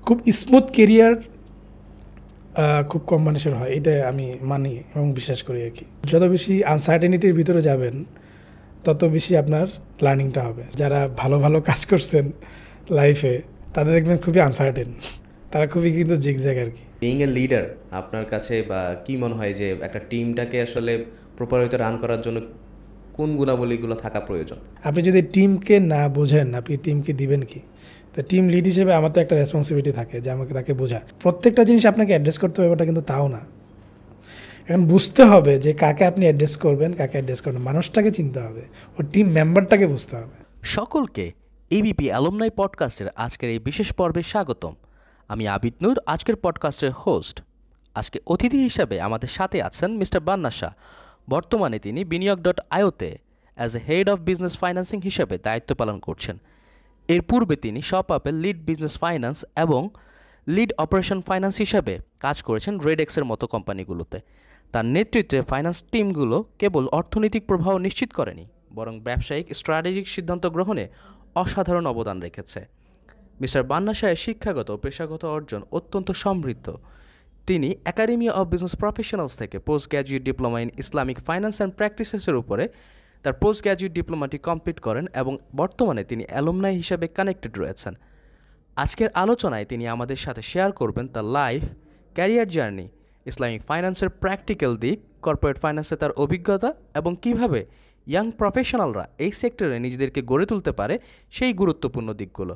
খুব smooth career খুব কম মানুষের হয়, এটা আমি মানি এবং বিশ্বাস করি আর কি। যত বেশি আনসার্টেনিটির ভিতরে যাবেন তত বেশি আপনার লার্নিংটা হবে। যারা ভালো ভালো কাজ করছেন লাইফে তাদের দেখবেন খুবই আনসার্টেন, তারা খুবই কিন্তু জিগজ্যাগ আর কি। বিইং এ লিডার আপনার কাছে বা কি মনে হয় যে একটা টিমটাকে আসলে প্রপার ওয়েতে রান করার জন্য কোন গুণাবলীগুলো থাকা প্রয়োজন? আপনি যদি টিমকে না বোঝেন আপনি টিমকে দিবেন কি? তো টিম লিড হিসেবে আমার তো একটা রেসপন্সিবিলিটি থাকে যে আমাকে তাকে বোঝা, প্রত্যেকটা জিনিস আপনাকে অ্যাড্রেস করতে হবে ওটা কিন্তু তাও না। এখন বুঝতে হবে যে কাকে আপনি অ্যাড্রেস করবেন, কাকে অ্যাড্রেস করবেন, মানুষটাকে চিনতে হবে, ও টিম মেম্বারটাকে বুঝতে হবে। সকলকে এবিপি অ্যালুমনাই পডকাস্টের আজকের এই বিশেষ পর্বে স্বাগতম। আমি আবিদ নূর, আজকের পডকাস্টের হোস্ট। আজকে অতিথি হিসাবে আমাদের সাথে আছেন মিস্টার বান্না শাহ। বর্তমানে তিনি বিনিয়োগ.ioতে as a head of business financing হিসেবে দায়িত্ব পালন করছেন। এর পূর্বে তিনি শপআপের লিড বিজনেস ফাইন্যান্স এবং লিড অপারেশন ফাইন্যান্স হিসাবে কাজ করেছেন রেডেক্সের মতো কোম্পানিগুলোতে। তার নেতৃত্বে ফাইন্যান্স টিমগুলো কেবল অর্থনৈতিক প্রবাহ নিশ্চিত করেনি, বরং ব্যবসায়িক স্ট্র্যাটেজিক সিদ্ধান্ত গ্রহণে অসাধারণ অবদান রেখেছে। মিস্টার বান্না শাহের শিক্ষাগত ও পেশাগত অর্জন অত্যন্ত সমৃদ্ধ। তিনি একাডেমি অফ বিজনেস প্রফেশনালস থেকে post graduate diploma in Islamic finance and প্র্যাকটিসেসের উপরে তার পোস্ট গ্র্যাজুয়েট ডিপ্লোমাটি কমপ্লিট করেন এবং বর্তমানে তিনি অ্যালুমনাই হিসাবে কানেক্টেড রয়েছেন। আজকের আলোচনায় তিনি আমাদের সাথে শেয়ার করবেন তার লাইফ, ক্যারিয়ার জার্নি, ইসলামিক ফাইন্যান্সের প্র্যাকটিক্যাল দিক, কর্পোরেট ফাইন্যান্সে তার অভিজ্ঞতা এবং কীভাবে ইয়াং প্রফেশনালরা এই সেক্টরে নিজেদেরকে গড়ে তুলতে পারে সেই গুরুত্বপূর্ণ দিকগুলো।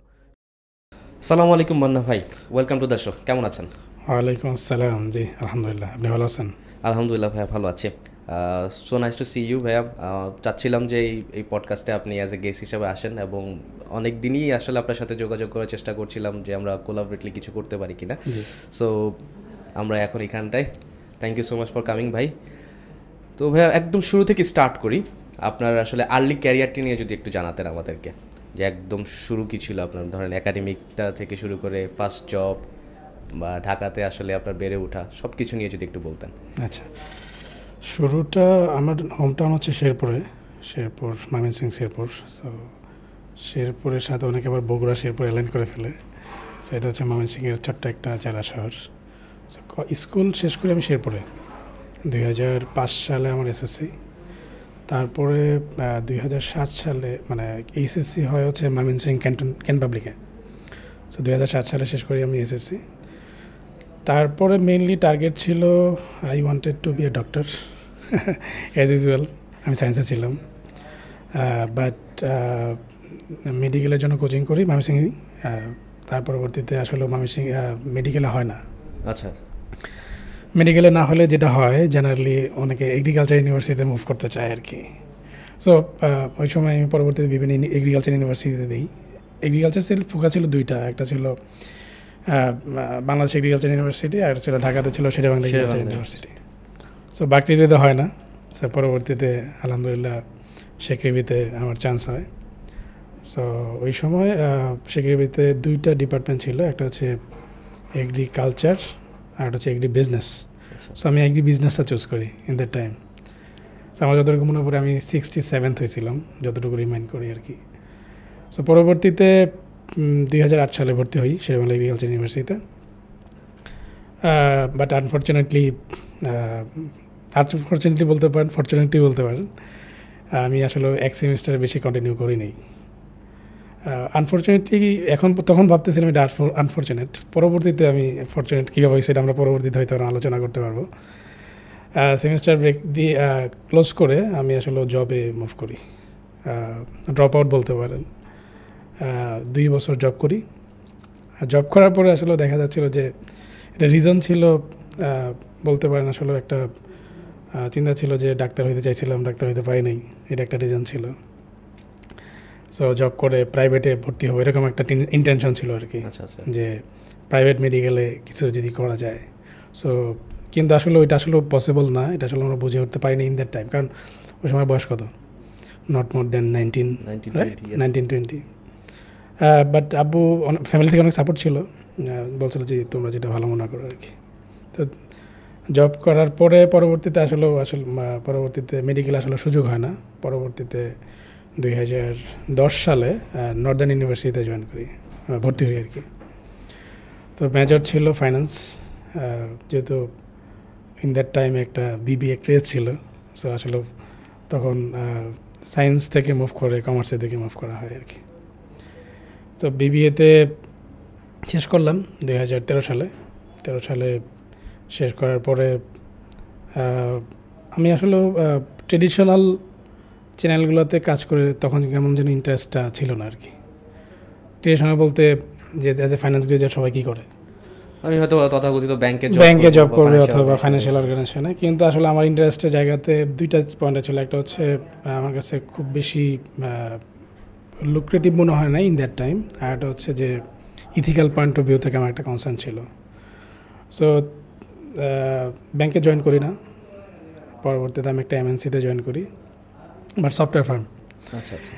আসসালামু আলাইকুম মান্না ভাই, ওয়েলকাম টু দ্য শো। কেমন আছেন? ওয়ালাইকুম আসসালাম। জি আলহামদুলিল্লাহ, আপনি ভালো আছেন? আলহামদুলিল্লাহ ভাইয়া, ভালো আছে। So nice to see you ভাইয়া। চাচ্ছিলাম যে এই পডকাস্টে আপনি অ্যাজ এ গেস্ট হিসাবে আসেন এবং অনেক দিনই আসলে আপনার সাথে যোগাযোগ করার চেষ্টা করছিলাম যে আমরা কোলাবরেটলি কিছু করতে পারি কিনা। সো আমরা এখন এখানটায়। Thank you so much for coming ভাই। তো ভাইয়া একদম শুরু থেকে স্টার্ট করি, আপনার আসলে আর্লি ক্যারিয়ারটি নিয়ে যদি একটু জানাতেন আমাদেরকে, যে একদম শুরু কী ছিল আপনার, ধরেন একাডেমিকটা থেকে শুরু করে ফার্স্ট জব বা ঢাকাতে আসলে আপনার বেড়ে ওঠা, সব কিছু নিয়ে যদি একটু বলতেন। আচ্ছা, শুরুটা আমার হোম টাউন হচ্ছে শেরপুর ময়মনসিং শেরপুর। সো শেরপুরের সাথে অনেকে আবার বগুড়া শেরপুর অ্যালাইন করে ফেলে। সো এটা হচ্ছে ময়মনসিংয়ের ছোট্ট একটা জেলা শহর। সো স্কুল শেষ করি আমি শেরপুরে। 2005 সালে আমার এসএসসি, তারপরে 2007 সালে মানে এইচএসসি হয় হচ্ছে ময়মনসিং ক্যান্টন পাবলিকে। সো 2007 সালে শেষ করি আমি এসএসসি। তারপরে মেইনলি টার্গেট ছিল I wanted to be a doctor, as usual আমি সায়েন্সে ছিলাম। বাট মেডিকেলের জন্য কোচিং করি ময়মনসিংহে। তার পরবর্তীতে আসলে ময়মনসিং মেডিকেলে হয় না। আচ্ছা, মেডিকেলে না হলে যেটা হয় জেনারেলি অনেকে এগ্রিকালচার ইউনিভার্সিটিতে মুভ করতে চায় আর কি। সো ওই সময় আমি পরবর্তীতে বিভিন্ন এগ্রিকালচার ইউনিভার্সিটিতে দিই। এগ্রিকালচার ফোকাস ছিল দুইটা, একটা ছিল বাংলাদেশ এগ্রিকালচার ইউনিভার্সিটি, আর ছিল ঢাকাতে ছিল শেরেবাংলা এগ্রিকালচার ইউনিভার্সিটি। সো বাকরিতে হয় না। সো পরবর্তীতে আলহামদুলিল্লাহ শেকরিবিতে আমার চান্স হয়। সো ওই সময় শেকরিবিতে দুইটা ডিপার্টমেন্ট ছিল, একটা হচ্ছে এগ্রিকালচার আর একটা হচ্ছে এগ্রি বিজনেস। সো আমি এগ্রি বিজনেসটা চুজ করি ইন দ্যাট টাইম। সো আমার যতটুকু মনে পড়ে আমি 67th হয়েছিলাম, যতটুকু রিমাইন্ড করি আর কি। সো পরবর্তীতে 2008 সালে ভর্তি হই শেরেবাংলা এগ্রিকালচার ইউনিভার্সিটিতে। বাট আনফর্চুনেটলি বলতে পারেন, ফর্চুনেটলি বলতে পারেন, আমি আসলে এক সেমিস্টারে বেশি কন্টিনিউ করি নাই। আনফর্চুনেটলি তখন ভাবতেছিলাম এটা আনফর্চুনেট, পরবর্তীতে আমি ফর্চুনেট কীভাবে হয় সেটা আমরা পরবর্তীতে হয়তো আলোচনা করতে পারবো। সেমিস্টার ব্রেক দিয়ে ক্লোজ করে আমি আসলে জবে মুভ করি, ড্রপ আউট বলতে পারেন। 2 বছর জব করি। জব করার পরে আসলে দেখা যাচ্ছিল যে এটা রিজন ছিল বলতে পারেন, আসলে একটা চিন্তা ছিল যে ডাক্তার হইতে চাইছিলাম, ডাক্তার হইতে পারি নাই, এটা একটা রিজন ছিল। সো জব করে প্রাইভেটে ভর্তি হবো এরকম একটা ইন্টেনশন ছিল আর কি, যে প্রাইভেট মেডিকেলে কিছু যদি করা যায়। সো কিন্তু আসলে ওইটা আসলে পসিবল না, এটা আসলে আমরা বুঝে উঠতে পারিনি ইন দ্যাট টাইম, কারণ ওই সময় বয়স কত, নট মোর দেন 19-20। বাট আব্বু ফ্যামিলি থেকে অনেক সাপোর্ট ছিল, বলছিল যে তোমরা যেটা ভালো মনে করো আর কি। তো জব করার পরে পরবর্তীতে পরবর্তীতে মেডিকেল আসলে সুযোগ হয় না। পরবর্তীতে 2010 সালে নর্দার্ন ইউনিভার্সিটিতে জয়েন করি, ভর্তি হই আর কি। তো মেজর ছিল ফাইন্যান্স, যেহেতু ইন দ্যাট টাইম একটা বিবিএ ক্রেজ ছিল, সো আসলে তখন সায়েন্স থেকে মুভ করে কমার্সের দিকে মুভ করা হয় আর কি। তো বিবিএতে শেষ করলাম 2013 সালে। 13 সালে শেষ করার পরে আমি আসলে ট্রেডিশনাল চ্যানেলগুলোতে কাজ করে তখন কেমন যেন ইন্টারেস্টটা ছিল না আর কি। ট্রেডিশনাল বলতে যে অ্যাজ এ ফাইন্যান্স গ্রাজুয়েট সবাই কী করে, আমি হয়তো তথাকথিত ব্যাংকে জব করবে অথবা ফাইন্যান্সিয়াল অর্গানাইজেশনে, কিন্তু আসলে আমার ইন্টারেস্টের জায়গাতে দুইটা পয়েন্টে ছিল। একটা হচ্ছে আমার কাছে খুব বেশি লুক্রেটিভ মনে হয় না ইন দ্যাট টাইম, আর একটা হচ্ছে যে ইথিক্যাল পয়েন্ট অফ ভিউ থেকে আমার একটা কনসার্ন ছিল। সো ব্যাংকে জয়েন করি না, পরবর্তীতে আমি একটা এমএনসিতে জয়েন করি, বাট সফটওয়্যার ফার্ম। আচ্ছা আচ্ছা।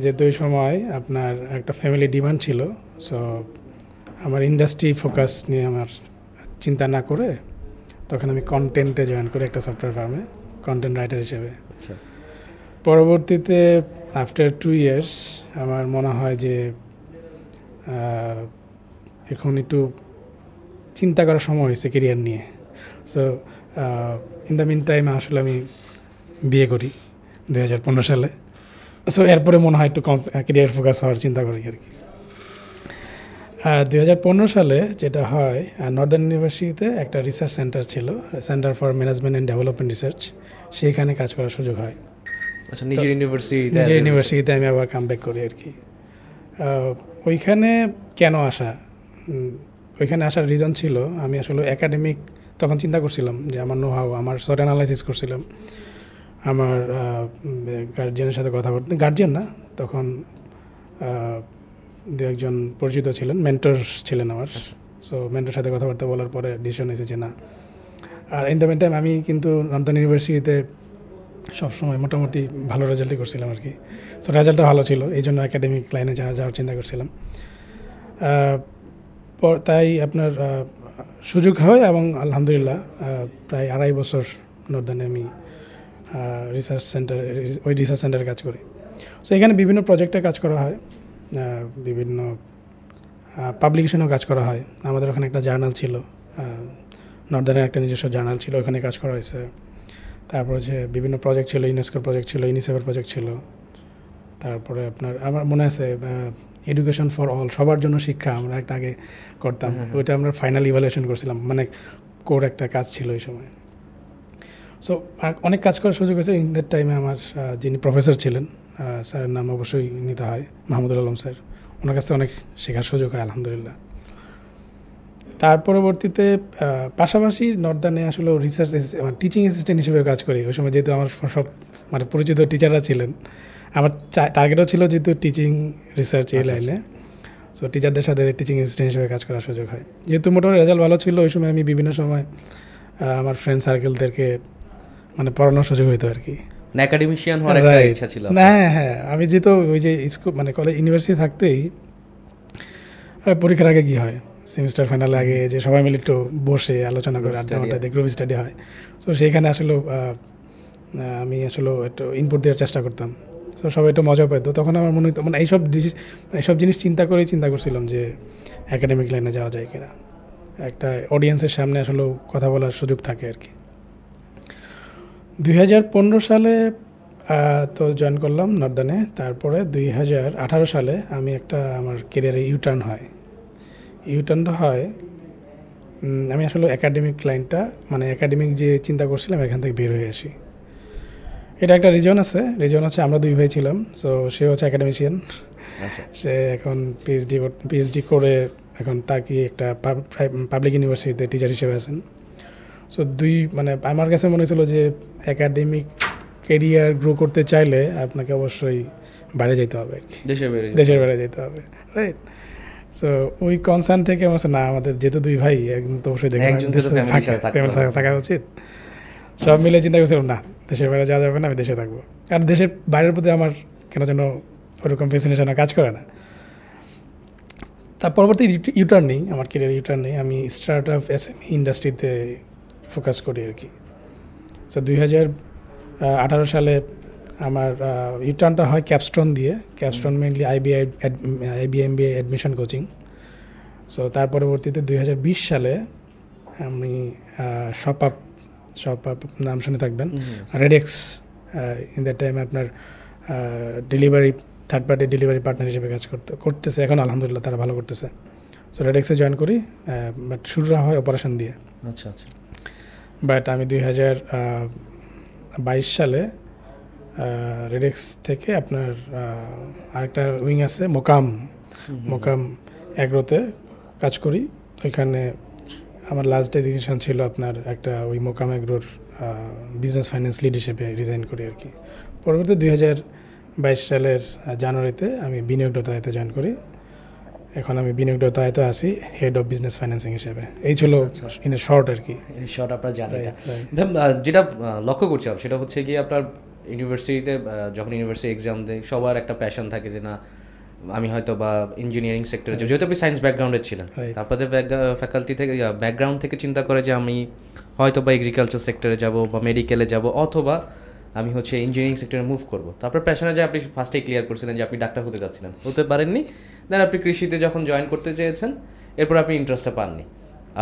যেহেতু ওই সময় আপনার একটা ফ্যামিলি ডিমান্ড ছিল, সো আমার ইন্ডাস্ট্রি ফোকাস নিয়ে আমার চিন্তা না করে তখন আমি কন্টেন্টে জয়েন করি একটা সফটওয়্যার ফার্মে, কন্টেন্ট রাইটার হিসেবে। আচ্ছা। পরবর্তীতে আফটার 2 ইয়ার্স আমার মনে হয় যে এখন একটু চিন্তা করার সময় হয়েছে কেরিয়ার নিয়ে। So in the meantime আসলে আমি বিয়ে করি 2015 সালে। সো এরপরে মনে হয় একটু কেরিয়ার ফোকাস হওয়ার চিন্তা করি আর কি। 2015 সালে যেটা হয়, নর্দার্ন ইউনিভার্সিটিতে একটা রিসার্চ সেন্টার ছিল, centre for management and development research, সেইখানে কাজ করার সুযোগ হয়। আচ্ছা, নিজের ইউনিভার্সিটিতে আমি আবার কামব্যাক করি আর কি। ওইখানে কেন আসা, ওইখানে আসার রিজন ছিল আমি আসলে একাডেমিক তখন চিন্তা করছিলাম যে আমার নোহাও, আমার সর্ট অ্যানালাইসিস করছিলাম, আমার গার্জিয়ানের সাথে কথা বলতে, গার্জিয়ান না তখন দু একজন পরিচিত ছিলেন, মেন্টর ছিলেন আমার। সো মেন্টর সাথে কথাবার্তা বলার পরে ডিসিশন এসেছে যে না। আর ইন দ্য মেন টাইম আমি কিন্তু নর্দার্ন ইউনিভার্সিটিতে সবসময় মোটামুটি ভালো রেজাল্টই করছিলাম আর কি। সো রেজাল্টটা ভালো ছিল, এই জন্য একাডেমিক লাইনে যাওয়ার চিন্তা করছিলাম। তাই আপনার সুযোগ হয় এবং আলহামদুলিল্লাহ প্রায় 2.5 বছর নর্দার্নে আমি রিসার্চ সেন্টারে কাজ করি। সো এখানে বিভিন্ন প্রজেক্টে কাজ করা হয়, বিভিন্ন পাবলিকেশনেও কাজ করা হয়। আমাদের ওখানে একটা জার্নাল ছিল, নর্দার্নের একটা নিজস্ব জার্নাল ছিল, ওখানে কাজ করা হয়েছে। তারপরে যে বিভিন্ন প্রজেক্ট ছিল, ইউনেস্কোর প্রজেক্ট ছিল, ইউনিসেফের প্রজেক্ট ছিল। তারপরে আপনার আমার মনে আছে এডুকেশন ফর অল, সবার জন্য শিক্ষা, আমরা একটা আগে করতাম, ওইটা আমরা ফাইনাল ইভ্যালুয়েশন করছিলাম, মানে কোর একটা কাজ ছিল ওই সময়। সো অনেক কাজ করার সুযোগ হয়েছে। ইন দ্যাট টাইমে আমার যিনি প্রফেসর ছিলেন, স্যারের নাম অবশ্যই নিতে হয়, মাহমুদুল আলম স্যার, ওনার কাছ থেকে অনেক শেখার সুযোগ হয় আলহামদুলিল্লাহ। তার পরবর্তীতে পাশাপাশি নর্দার্নে আসলে রিসার্চ টিচিং অ্যাসিস্ট্যান্ট হিসেবে কাজ করি। ওই সময় যেহেতু আমার সব মানে পরিচিত টিচাররা ছিলেন, আমার টার্গেটও ছিল যেহেতু টিচিং রিসার্চ এই লাইনে, সো টিচারদের সাথে টিচিং অ্যাসিস্ট্যান্ট হিসেবে কাজ করার সুযোগ হয়। যেহেতু মোটামুটি রেজাল্ট ভালো ছিল ওই সময়, আমি বিভিন্ন সময় আমার ফ্রেন্ড সার্কেলদেরকে মানে পড়ানোর সুযোগ হইতো আর কি। একাডেমিশিয়ান হওয়ার একটা ইচ্ছা ছিল? হ্যাঁ, আমি যেহেতু ওই যে স্কুল মানে কলেজ ইউনিভার্সিটি থাকতেই পরীক্ষার আগে কী হয়, সেমিস্টার ফাইনালে আগে যে সবাই মিলে একটু বসে আলোচনা করে, আড্ডা দিয়ে গ্রুপ স্টাডি হয়। সো সেইখানে আসলে আমি আসলে একটু ইনপুট দেওয়ার চেষ্টা করতাম। সো সবাই একটু মজা পেত। তখন আমার মনে হতো মানে এইসব জিনিস চিন্তা করছিলাম যে একাডেমিক লাইনে যাওয়া যায় কিনা, একটা অডিয়েন্সের সামনে আসলে কথা বলার সুযোগ থাকে আর কি। 2015 সালে তো জয়েন করলাম নর্দার্নে। তারপরে 2018 সালে আমি আমার কেরিয়ারে ইউটার্ন হয়। আমি আসলে একাডেমিক লাইনটা মানে একাডেমিক যে চিন্তা করছিলাম এখান থেকে বের হয়ে আসি। এটা একটা রিজন হচ্ছে আমরা 2 ভাই ছিলাম। সো সে হচ্ছে একাডেমিশিয়ান, সে এখন পিএইচডি করে এখন তার কি একটা পাবলিক ইউনিভার্সিটিতে টিচার হিসেবে আছেন। সো মানে আমার কাছে মনে হয়েছিল যে একাডেমিক কেরিয়ার গ্রো করতে চাইলে আপনাকে অবশ্যই বাইরে যেতে হবে আর কি, দেশের বাইরে যেতে হবে, রাইট? সো ওই কনসার্ন থেকে আমার না, আমাদের যেহেতু 2 ভাই একদম তো অবশ্যই থাকা উচিত। সব মিলে চিন্তা করছিলাম না, দেশের বাইরে যাওয়া যাবে না, আমি দেশে থাকবো। আর দেশের বাইরের প্রতি আমার কেন যেন ওরকম ফ্যাসিনেশন কাজ করে না। তার পরবর্তী আমার কেরিয়ার ইউটার্ন নেই, আমি স্টার্ট আপ এসএমই ইন্ডাস্ট্রিতে ফোকাস করি আর কি। সো 2018 সালে আমার ইউটার্নটা হয় ক্যাপস্টোন দিয়ে। Capstone mainly IBMBA admission coaching. So তার পরবর্তীতে 2020 সালে আমি শপ আপ নাম শুনে থাকবেন, রেডেক্স ইন দ্যাট টাইম আপনার delivery third party delivery partner হিসেবে কাজ করতেছে এখন আলহামদুলিল্লাহ তারা ভালো করতেছে। সো রেডেক্সে জয়েন করি, বাট শুরুটা হয় অপারেশন দিয়ে। আচ্ছা আচ্ছা। বাট আমি 2022 সালে রেডেক্স থেকে আপনার আরেকটা উইং আছে মোকাম অ্যাগ্রোতে কাজ করি। ওইখানে আমার লাস্ট ডেজিগনেশন ছিল আপনার একটা ওই মোকাম অ্যাগ্রোর বিজনেস ফাইন্যান্স লিড হিসেবে রিজাইন করি আর কি। পরবর্তী 2022 সালের জানুয়ারিতে আমি বিনিয়োগদাতাতে জয়েন করি। এখন আমি বিনিয়োগদাতাতে আছি হেড অফ বিজনেস ফাইন্যান্সিং হিসেবে। এই ছিল ইন এ শর্ট আর কি। শর্ট আপনার জানেন যেটা লক্ষ্য করছিলাম সেটা হচ্ছে কি আপনার ইউনিভার্সিটিতে যখন ইউনিভার্সিটি এক্সাম দেয় সবার একটা প্যাশন থাকে যে না আমি হয়তো বা ইঞ্জিনিয়ারিং সেক্টরে যেহেতু আপনি সায়েন্স ব্যাকগ্রাউন্ডের ছিলেন, তারপরে ফ্যাকাল্টি থেকে ব্যাকগ্রাউন্ড থেকে চিন্তা করে যে আমি হয়তো বা এগ্রিকালচার সেক্টরে যাব বা মেডিকেলে যাব অথবা আমি হচ্ছে ইঞ্জিনিয়ারিং সেক্টরে মুভ করবো। তারপর প্যাশনে যে আপনি ফার্স্টেই ক্লিয়ার করছিলেন যে আপনি ডাক্তার হতে যাচ্ছিলেন, হতে পারেননি। দেন আপনি কৃষিতে যখন জয়েন করতে চেয়েছেন, এরপর আপনি ইন্টারেস্টটা পাননি।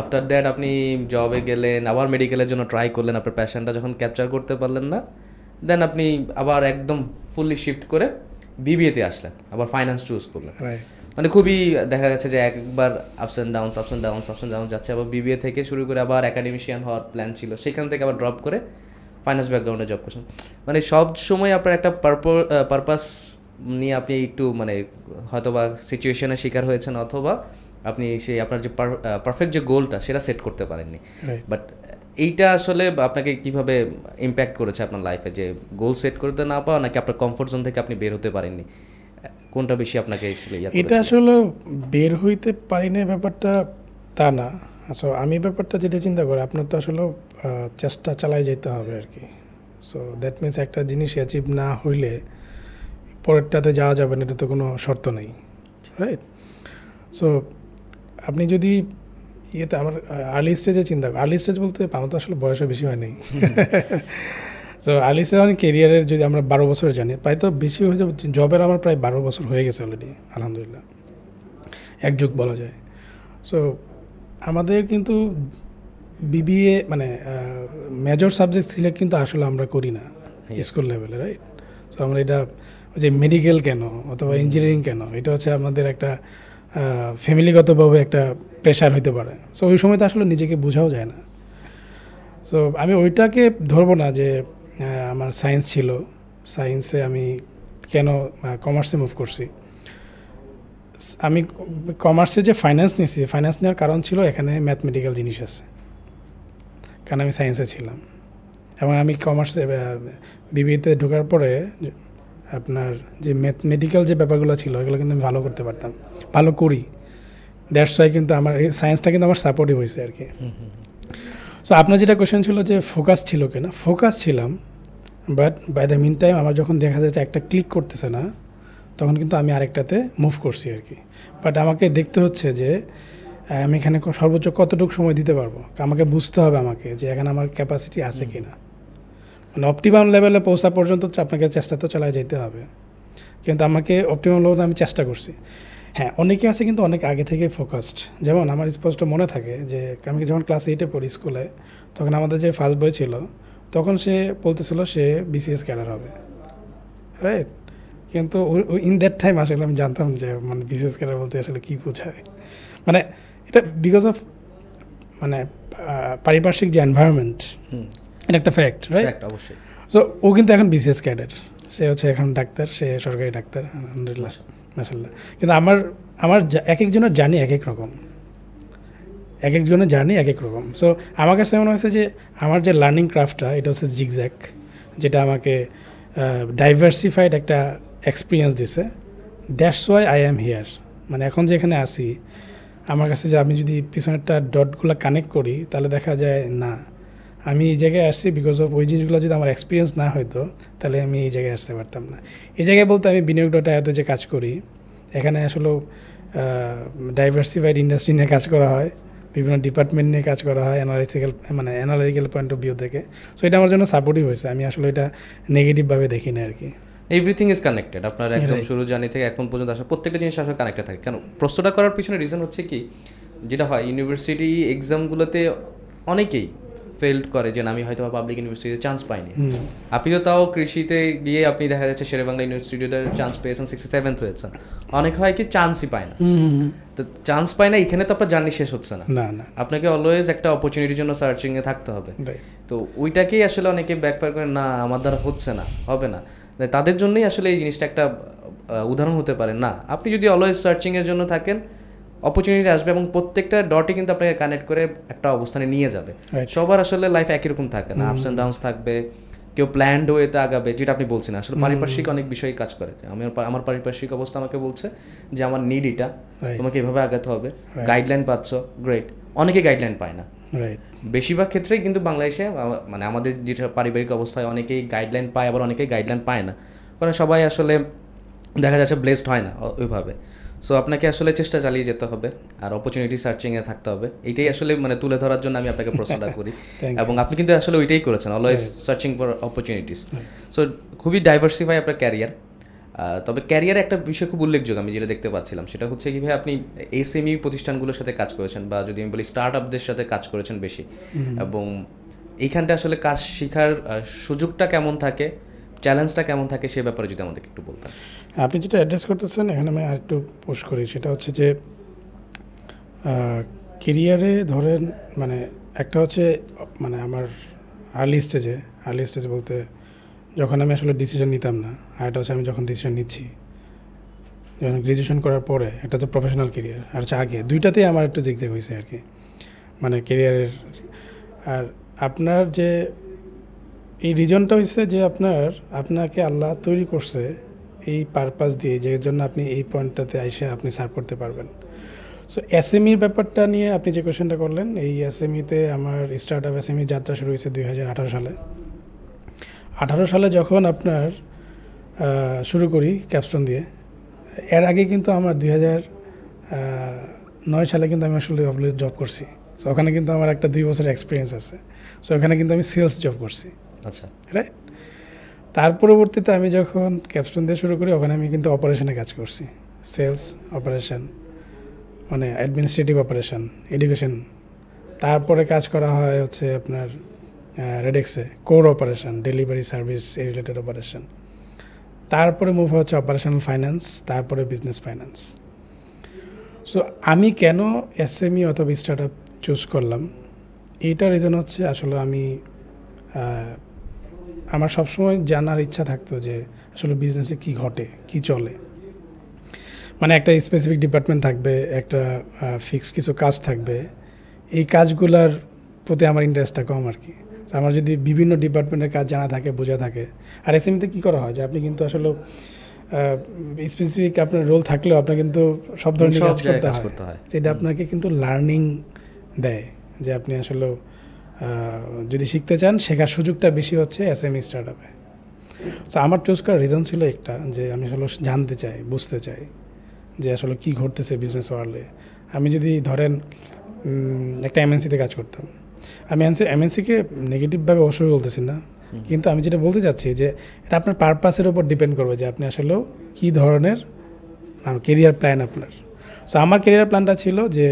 আফটার দ্যাট আপনি জবে গেলেন, আবার মেডিকেলের জন্য ট্রাই করলেন, আপনার প্যাশনটা যখন ক্যাপচার করতে পারলেন না, দেন আপনি আবার একদম ফুললি শিফট করে বিবিএতে আসলেন, আবার ফাইন্যান্স চুজ করলেন। মানে খুবই দেখা যাচ্ছে যে একবার আপস অ্যান্ড ডাউন যাচ্ছে। আবার বিবিএ থেকে শুরু করে আবার একাডেমিশিয়ান হওয়ার প্ল্যান ছিল, সেখান থেকে আবার ড্রপ করে ফাইন্যান্স ব্যাকগ্রাউন্ডে জব করছেন। মানে সব সময় আপনার একটা পারপাস নিয়ে আপনি একটু মানে হয়তো বা সিচুয়েশনের শিকার হয়েছেন, অথবা আপনি সেই আপনার যে পারফেক্ট যে গোলটা সেটা সেট করতে পারেননি। বাট এইটা আসলে আপনাকে কিভাবে ইম্প্যাক্ট করেছে আপনার লাইফে, যে গোল সেট করতে না পাওয়া নাকি আপনার কমফোর্ট জোন থেকে আপনি বের হতে পারেননি, কোনটা বেশি আপনাকে? এটা আসলে বের হইতে পারি না ব্যাপারটা তা না। আচ্ছা, আমি ব্যাপারটা যেটা চিন্তা করি, আপনার তো আসলে চেষ্টা চালাই যেতে হবে আর কি। সো দ্যাট মিনস একটা জিনিস অ্যাচিভ না হইলে পরেরটাতে যাওয়া যাবে না, এটা তো কোনো শর্ত নেই, রাইট? সো আপনি যদি ইয়েতে আমার আর্লি স্টেজে চিন্তা করি, আর্লি স্টেজ বলতে আমার তো আসলে বয়সও বেশি হয়নি। সো আর্লি স্টেজ মানে কেরিয়ারের যদি আমরা 12 বছর জানি, প্রায় তো বেশি হয়ে যাবে। জবের আমার প্রায় 12 বছর হয়ে গেছে অলরেডি, আলহামদুলিল্লাহ, এক যুগ বলা যায়। সো আমাদের কিন্তু বিবিএ মানে মেজর সাবজেক্ট সিলেক্ট কিন্তু আসলে আমরা করি না স্কুল লেভেলে, রাইট? সো আমরা এটা যে মেডিকেল কেন অথবা ইঞ্জিনিয়ারিং কেন, এটা হচ্ছে আমাদের একটা ফ্যামিলিগতভাবে একটা প্রেশার হইতে পারে। সো ওই সময় তো আসলে নিজেকে বোঝাও যায় না। সো আমি ওইটাকে ধরবো না যে আমার সায়েন্স ছিল, সায়েন্সে আমি কেন কমার্সে মুভ করছি। আমি কমার্সে যে ফাইন্যান্স নিয়েছি, ফাইন্যান্স নেওয়ার কারণ ছিল এখানে ম্যাথমেটিক্যাল জিনিস আছে, কারণ আমি সায়েন্সে ছিলাম। এবং আমি কমার্সে বিবিএতে ঢোকার পরে আপনার যে ম্যাথমেটিক্যাল যে ব্যাপারগুলো ছিল এগুলো কিন্তু আমি ভালো করতে পারতাম, ভালো করি। দ্যাটস ওয়াই কিন্তু আমার এই সায়েন্সটা কিন্তু আমার সাপোর্টিভ হয়েছে আর কি। সো আপনার যেটা কোয়েশ্চেন ছিল যে ফোকাস ছিল কিনা, ফোকাস ছিলাম, but by the meantime আমার যখন দেখা যাচ্ছে একটা ক্লিক করতেছে না, তখন কিন্তু আমি আরেকটাতে মুভ করছি আর কি। বাট আমাকে দেখতে হচ্ছে যে আমি এখানে সর্বোচ্চ কতটুকু সময় দিতে পারবো, আমাকে বুঝতে হবে আমাকে যে এখানে আমার ক্যাপাসিটি আছে কি না। মানে অপটিমাম লেভেলে পৌঁছা পর্যন্ত আপনাকে চেষ্টা তো চালায় যেতে হবে, কিন্তু আমাকে অপটিমাম লেভেলে আমি চেষ্টা করছি। হ্যাঁ, অনেকে আছে কিন্তু অনেক আগে থেকে ফোকাসড। যেমন আমার স্পষ্ট মনে থাকে যে আমি যখন ক্লাস 8-এ পড়ি স্কুলে, তখন আমাদের যে ফার্স্ট বয় ছিল, তখন সে বলতেছিল সে বিসিএস ক্যাডার হবে, রাইট? কিন্তু ইন দ্যাট টাইম আসলে আমি জানতাম যে মানে বিসিএস ক্যাডার বলতে আসলে কী বোঝায়। মানে এটা বিকজ অফ মানে পারিপার্শ্বিক যে এনভায়রনমেন্ট, এটা একটা ফ্যাক্ট, রাইট? অবশ্যই। সো ও কিন্তু এখন বিসিএস ক্যাডার, সে হচ্ছে এখন ডাক্তার, সে সরকারি ডাক্তার, আলহামদুলিল্লাহ, মাশাআল্লাহ। কিন্তু আমার এক একজনের জার্নি এক এক রকম, এক একজনের জার্নি এক এক রকম। সো আমার কাছে মনে হয়েছে যে আমার যে লার্নিং ক্রাফটটা, এটা হচ্ছে জিগজ্যাগ, যেটা আমাকে ডাইভার্সিফাইড একটা এক্সপিরিয়েন্স দিছে। That's why I am here. মানে এখন যেখানে আসি, আমার কাছে যে আমি যদি পিছনেরটা ডটগুলো কানেক্ট করি, তাহলে দেখা যায় না আমি এই জায়গায় আসছি বিকজ অফ ওই জিনিসগুলো যদি আমার এক্সপিরিয়েন্স না হতো, তাহলে আমি এই জায়গায় আসতে পারতাম না। এই জায়গায় বলতে আমি বিনিয়োগ.আইতে যে কাজ করি, এখানে আসলে ডাইভার্সিফাইড ইন্ডাস্ট্রি নিয়ে কাজ করা হয়, বিভিন্ন ডিপার্টমেন্ট নিয়ে কাজ করা হয়, অ্যানালিটিক্যাল পয়েন্ট অফ ভিউ থেকে। সো এটা আমার জন্য সাপোর্টিভ হয়েছে, আমি আসলে এটা নেগেটিভভাবে দেখি না আর কি। এভরিথিং ইজ কানেক্টেড, আপনার একদম Right. শুরু জার্নি থেকে এখন পর্যন্ত আসা প্রত্যেকটা জিনিস আসলে কানেক্টেড থাকে। কেন প্রশ্নটা করার পিছনে রিজন হচ্ছে কি, যেটা হয় ইউনিভার্সিটি এক্সামগুলোতে অনেকেই ফেল্ড করে যে না, আমি হয়তো পাবলিক ইউনিভার্সিটিতে চান্স পাইনি। আপনি তো তাও কৃষিতে গিয়ে আপনি দেখা যাচ্ছে শেরেবাংলা ইউনিভার্সিটিতে চান্স পেয়েছেন, 67th হয়েছেন। অনেক হয় কি চান্সই পায় না, তো চান্স পায় না, এখানে তো আপনার জার্নি শেষ হচ্ছে না, না না, আপনাকে অলওয়েজ একটা অপরচুনিটির জন্য সার্চিংয়ে থাকতে হবে। রাইট। তো ওইটাকেই আসলে অনেকে ব্যাকফায়ার করে, না আমার দ্বারা হচ্ছে না, হবে না, তাদের জন্যই আসলে এই জিনিসটা একটা উদাহরণ হতে পারে। না, আপনি যদি অলওয়েজ সার্চিংয়ের জন্য থাকেন, অপরচুনিটি আসবে এবং প্রত্যেকটা ডটই কিন্তু আপনাকে কানেক্ট করে একটা অবস্থানে নিয়ে যাবে। Right. সবার আসলে লাইফ একই রকম থাকে না, আপস অ্যান্ড ডাউনস থাকবে, কেউ প্ল্যান্ড ওয়েতে আগাবে, যেটা আপনি বলছেন আসলে পারিপার্শ্বিক অনেক বিষয় কাজ করে। আমার পারিপার্শ্বিক অবস্থা আমাকে বলছে যে আমার নিড এটা, Right. তোমাকে এভাবে আগাতে হবে, গাইডলাইন পাচ্ছ, গ্রেট। অনেকে গাইডলাইন পায় না, রাইট। বেশিরভাগ ক্ষেত্রেই কিন্তু বাংলাদেশে মানে আমাদের যেটা পারিবারিক অবস্থায় অনেকেই গাইডলাইন পায়, আবার অনেকেই গাইডলাইন পায় না, কারণ সবাই আসলে দেখা যাচ্ছে ব্লেসড হয় না ওইভাবে। সো আপনাকে আসলে চেষ্টা চালিয়ে যেতে হবে আর অপরচুনিটি সার্চিংয়ে থাকতে হবে, এইটাই আসলে মানে তুলে ধরার জন্য আমি আপনাকে প্রশ্নটা করি। Thank এবং আপনি কিন্তু আসলে ওইটাই করেছেন, always searching for opportunities. So খুবই ডাইভার্সিফাই আপনার ক্যারিয়ার। তবে ক্যারিয়ারে একটা বিষয় খুব উল্লেখযোগ্য আমি যেটা দেখতে পাচ্ছিলাম, সেটা হচ্ছে কি ভাই, আপনি এসএমই প্রতিষ্ঠানগুলোর সাথে কাজ করেছেন, বা যদি আমি বলি স্টার্ট আপদের সাথে কাজ করেছেন বেশি, এবং এইখানটা আসলে কাজ শেখার সুযোগটা কেমন থাকে, চ্যালেঞ্জটা কেমন থাকে, সে ব্যাপারে যদি আমাদেরকে একটু বলতেন। আপনি যেটা অ্যাড্রেস করতেছেন এখানে আমি আরেকটু পোস্ট করি, সেটা হচ্ছে যে কেরিয়ারে ধরেন মানে একটা হচ্ছে মানে আমার আর্লি স্টেজে বলতে যখন আমি আসলে ডিসিশন নিতাম না, আর এটা হচ্ছে আমি যখন ডিসিশন নিচ্ছি, যখন গ্র্যাজুয়েশন করার পরে, একটা হচ্ছে প্রফেশনাল কেরিয়ার আর হচ্ছে আগে, দুইটাতেই আমার একটু দিক হয়েছে আর কি, মানে কেরিয়ারের। আর আপনার যে এই রিজনটা হচ্ছে যে আপনাকে আল্লাহ তৈরি করছে এই পারপাস দিয়ে, যে জন্য আপনি এই পয়েন্টটাতে এসে আপনি সার্ভ করতে পারবেন। সো এসএমইর ব্যাপারটা নিয়ে আপনি যে কোয়েশ্চেনটা করলেন, এই এসএমইতে আমার স্টার্ট আপ এসএমই যাত্রা শুরু হয়েছে 2018 সালে। 18 সালে যখন আপনার শুরু করি ক্যাপস্টোন দিয়ে, এর আগে কিন্তু আমার 2009 সালে কিন্তু আমি আসলে জব করছি। সো ওখানে কিন্তু আমার একটা 2 বছর এক্সপিরিয়েন্স আছে। সো ওখানে কিন্তু আমি সেলস জব করছি, আচ্ছা, রাইট। তার পরবর্তীতে আমি যখন ক্যাপস্টোন দিয়ে শুরু করি, ওখানে আমি কিন্তু অপারেশনে কাজ করছি, সেলস অপারেশন, মানে অ্যাডমিনিস্ট্রেটিভ অপারেশন, এডুকেশন। তারপরে কাজ করা হয় হচ্ছে আপনার রেডেক্সে কোর অপারেশন, ডেলিভারি সার্ভিস এই রিলেটেড অপারেশন। তারপরে মুভ হচ্ছে অপারেশনাল ফাইন্যান্স, তারপরে বিজনেস ফাইন্যান্স। সো আমি কেন এসএমই অথবা স্টার্ট আপ চুজ করলাম, এইটার রিজন হচ্ছে আসলে আমি আমার সবসময় জানার ইচ্ছা থাকতো যে আসলে বিজনেসে কী ঘটে, কী চলে। মানে একটা স্পেসিফিক ডিপার্টমেন্ট থাকবে, একটা ফিক্স কিছু কাজ থাকবে, এই কাজগুলোর প্রতি আমার ইন্টারেস্টটা কম আর কি। আমার যদি বিভিন্ন ডিপার্টমেন্টের কাজ জানা থাকে, বোঝা থাকে। আর এসএমইতে কী করা হয় যে আপনি কিন্তু আসলে স্পেসিফিক আপনার রোল থাকলেও আপনার কিন্তু সব ধরনের কাজ করতে হয়, সেটা আপনাকে কিন্তু লার্নিং দেয়, যে আপনি আসলে যদি শিখতে চান, শেখার সুযোগটা বেশি হচ্ছে এসএমই স্টার্ট আপে। সো আমার চুজ করার রিজন ছিল একটা, যে আমি আসলে জানতে চাই, বুঝতে চাই যে আসলে কী ঘটতেছে বিজনেস ওয়ার্ল্ডে। আমি যদি ধরেন একটা এমএনসিতে কাজ করতাম, আমি এমএনসিকে নেগেটিভভাবে অবশ্যই বলতেছি না, কিন্তু আমি যেটা বলতে চাচ্ছি যে এটা আপনার পারপাসের উপর ডিপেন্ড করবে যে আপনি আসলে কী ধরনের কেরিয়ার প্ল্যান আপনার। সো আমার কেরিয়ার প্ল্যানটা ছিল যে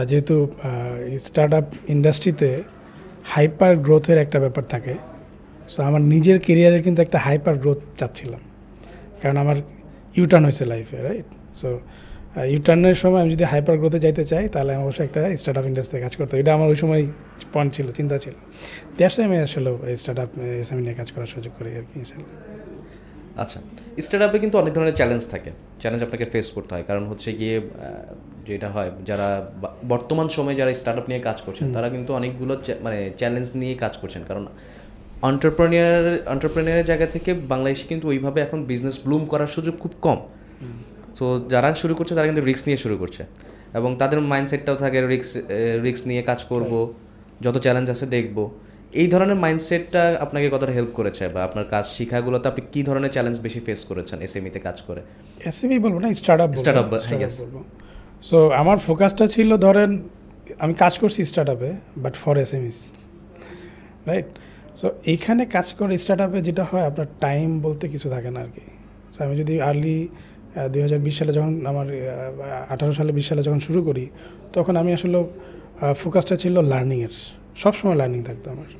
যেহেতু স্টার্ট আপ ইন্ডাস্ট্রিতে হাইপার গ্রোথের একটা ব্যাপার থাকে, সো আমার নিজের কেরিয়ারের কিন্তু একটা হাইপার গ্রোথ চাচ্ছিলাম, কারণ আমার ইউটার্ন হয়েছে লাইফে, রাইট। সো ইউটার্নের সময় আমি যদি হাইপার গ্রোথে যাইতে চাই, তাহলে আমি অবশ্যই একটা স্টার্ট আপ ইন্ডাস্ট্রিতে কাজ করতে, এটা আমার ওই সময় পয়েন্ট ছিল, চিন্তা ছিল। দ্যাটস আমি আসলে স্টার্ট আপ এসএমই নিয়ে কাজ করার সুযোগ করি আর কি। আচ্ছা, স্টার্ট আপে কিন্তু অনেক ধরনের চ্যালেঞ্জ থাকে, চ্যালেঞ্জ আপনাকে ফেস করতে হয়, কারণ হচ্ছে গিয়ে যেটা হয়, যারা বর্তমান সময়ে যারা স্টার্ট আপ নিয়ে কাজ করছেন, তারা কিন্তু অনেকগুলো মানে চ্যালেঞ্জ নিয়ে কাজ করছেন, কারণ এন্টারপ্রেনিয়ারের জায়গা থেকে বাংলাদেশে কিন্তু ওইভাবে এখন বিজনেস ব্লুম করার সুযোগ খুব কম। সো যারা শুরু করছে তারা কিন্তু রিস্ক নিয়ে শুরু করছে, এবং তাদের মাইন্ডসেটটাও থাকে রিস্ক নিয়ে কাজ করব, যত চ্যালেঞ্জ আছে দেখব। এই ধরনের মাইন্ডসেটটা আপনাকে কতটা হেল্প করেছে, বা আপনার কাজ শিখাগুলোতে আপনি কী ধরনের চ্যালেঞ্জ বেশি ফেস করেছেন এসএমইতে কাজ করে? এসএমই বলবো না, স্টার্ট আপ বলবো। সো আমার ফোকাসটা ছিল, ধরেন আমি কাজ করছি স্টার্ট আপে, বাট ফর এসএমইস, রাইট। সো এইখানে কাজ করে স্টার্ট আপে যেটা হয় আপনার টাইম বলতে কিছু থাকে না আর কি। সো আমি যদি আর্লি 2020 সালে যখন আমার 18 সালে 20 সালে যখন শুরু করি, তখন আমি আসলে ফোকাসটা ছিল লার্নিংয়ের, সবসময় লার্নিং থাকতো আমার,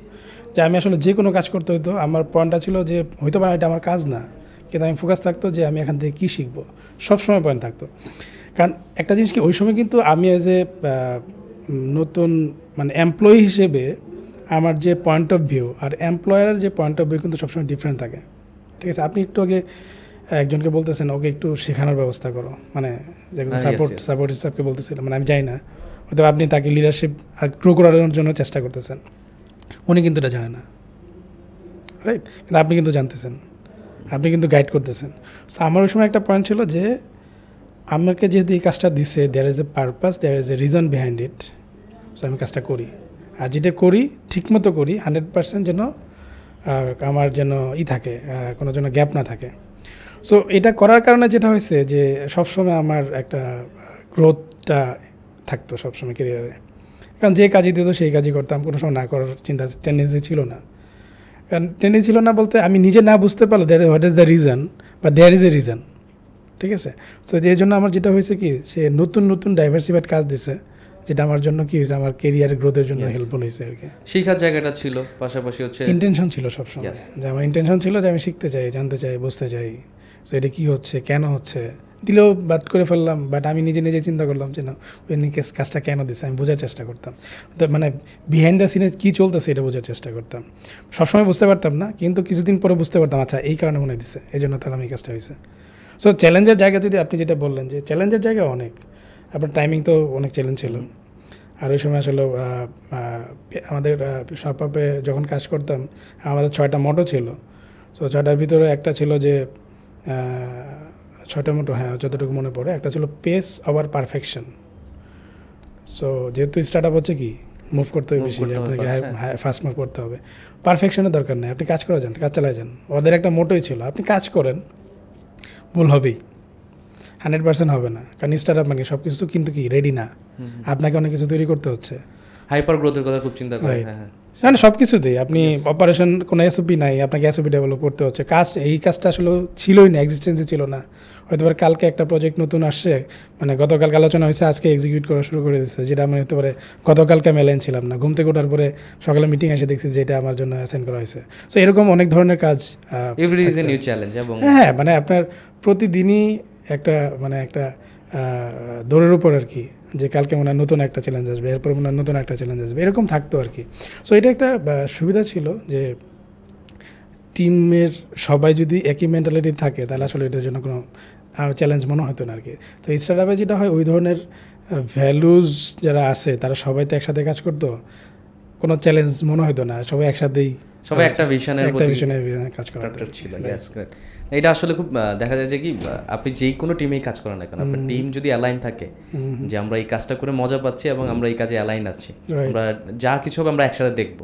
যে আমি আসলে যে কোনো কাজ করতে হতো আমার পয়েন্টটা ছিল যে হয়তো বা এটা আমার কাজ না, কিন্তু আমি ফোকাস থাকতো যে আমি এখান থেকে কী শিখবো, সবসময় পয়েন্ট থাকতো। কারণ একটা জিনিস কি, ওই সময় কিন্তু আমি এজ এ নতুন মানে এমপ্লয়ি হিসেবে আমার যে পয়েন্ট অফ ভিউ আর এমপ্লয়ারের যে পয়েন্ট অফ ভিউ কিন্তু সবসময় ডিফারেন্ট থাকে, ঠিক আছে। আপনি একটু আগে একজনকে বলতেছেন ওকে একটু শেখানোর ব্যবস্থা করো, মানে যেগুলো সাপোর্ট হিসাবকে বলতেছিলাম, মানে আমি যাই না, হয়তো আপনি তাকে লিডারশিপ গ্রো করার জন্য চেষ্টা করতেছেন, উনি কিন্তু এটা জানে না, রাইট, কিন্তু আপনি কিন্তু জানতেছেন, আপনি কিন্তু গাইড করতেছেন। সো আমার ওই সময় একটা পয়েন্ট ছিল যে আমাকে যেহেতু এই কাজটা দিছে, there is a purpose, there is a reason behind it, so আমি কাজটা করি, আর যেটা করি ঠিকমতো করি 100% যেন আমার যেন থাকে, কোনো যেন গ্যাপ না থাকে। সো এটা করার কারণে যেটা হয়েছে যে সবসময় আমার একটা গ্রোথটা থাকতো সবসময় ক্যারিয়ারে, কারণ যে কাজই দিত সেই কাজই করতাম, কোনো সময় না করার চিন্তা টেন্ডেন্সি ছিল না। কারণ টেন্ডেন্সি ছিল না বলতে আমি নিজে না বুঝতে পারলো হোয়াট ইজ দ্য রিজন, বা দেয়ার ইজ এ রিজন, ঠিক আছে। সো যে জন্য আমার যেটা হয়েছে কি, সে নতুন নতুন ডাইভার্সিফাইড কাজ দিছে, যেটা আমার জন্য কি হয়েছে, আমার কেরিয়ার গ্রোথের জন্য হেল্পফুল হয়েছে আর কি। শেখার জায়গাটা ছিল, পাশাপাশি হচ্ছে ইন্টেনশন ছিল সবসময়, যে আমার ইন্টেনশন ছিল যে আমি শিখতে চাই, জানতে চাই, বুঝতে চাই, সো এটা কী হচ্ছে, কেন হচ্ছে, দিলেও বাদ করে ফেললাম, বাট আমি নিজে নিজে চিন্তা করলাম যে না ওই কাজটা কেন দিচ্ছে, আমি বোঝার চেষ্টা করতাম, মানে বিহাইন্ড দ্য সিনে কী চলতেছে এটা বোঝার চেষ্টা করতাম। সবসময় বুঝতে পারতাম না, কিন্তু কিছুদিন পরে বুঝতে পারতাম, আচ্ছা এই কারণে মনে দিচ্ছে, এই জন্য তাহলে আমি এই কাজটা হয়েছে। সো চ্যালেঞ্জের জায়গা যদি আপনি যেটা বললেন যে চ্যালেঞ্জের জায়গা অনেক, আপনার টাইমিং তো অনেক চ্যালেঞ্জ ছিল। আর ওই সময় আসলে আমাদের শপে যখন কাজ করতাম আমাদের 6টা মোটো ছিল। সো 6টার ভিতরে একটা ছিল যে 6টা মোটো, হ্যাঁ যতটুকু মনে পড়ে, একটা ছিল পেস ওভার পারফেকশন। সো যেহেতু স্টার্ট আপ হচ্ছে কি মুভ করতে হবে বেশি, আপনাকে ফাস্ট মুভ করতে হবে, পারফেকশনের দরকার নেই, আপনি কাজ করে যান, কাজ চালায় যান। ওদের একটা মোটোই ছিল আপনি কাজ করেন, ভুল হবেই, 100% হবে না, কারণ স্টার্ট আপ মানে সব কিছু কিন্তু কি রেডি না, আপনাকে অনেক কিছু তৈরি করতে হচ্ছে। হাইপার গ্রোথের কথা খুব চিন্তা করেন, হ্যাঁ মানে সব কিছুতেই আপনি অপারেশন কোনো এসওপি নাই, আপনাকে এসওপি ডেভেলপ করতে হচ্ছে। এই কাজটা আসলে ছিলই না, এক্সিস্টেন্সই ছিল না। হয়তো পারে কালকে একটা প্রজেক্ট নতুন আসছে, মানে গতকালকে আলোচনা হয়েছে, আজকে এক্সিকিউট করা শুরু করে দিচ্ছে, যেটা আমি হতে পারে গতকালকে আমি অ্যালাইন ছিলাম না, ঘুম থেকে ওঠার পরে সকালে মিটিং এসে দেখছি যে এটা আমার জন্য অ্যাসাইন করা হয়েছে। সো এরকম অনেক ধরনের কাজ, every is a new challenge. এবং হ্যাঁ মানে আপনার প্রতিদিনই একটা মানে একটা দৌড়ের উপর আর কি, যে কালকে মনে হয় নতুন একটা চ্যালেঞ্জ আসবে, এরপর মনে হয় নতুন একটা চ্যালেঞ্জ আসবে, এরকম থাকতো আর কি। সো এটা একটা সুবিধা ছিল যে টিমের সবাই যদি একই মেন্টালিটি থাকে তাহলে আসলে এটার জন্য কোনো চ্যালেঞ্জ মনে হতো না আর কি। তো স্টার্ট আপে যেটা হয় ওই ধরনের ভ্যালুজ যারা আছে তারা সবাই তো একসাথে কাজ করতো, কোনো চ্যালেঞ্জ মনে হতো না, সবাই একসাথেই সবাই একটা ভিশনের কাজ করা ছিল। এটা আসলে খুব দেখা যায় যে কি আপনি যেই কোনো টিমেই কাজ করেন না কেন, আপনার টিম যদি অ্যালাইন থাকে যে আমরা এই কাজটা করে মজা পাচ্ছি এবং আমরা এই কাজে অ্যালাইন আছি, আমরা যা কিছু হবে আমরা একসাথে দেখবো,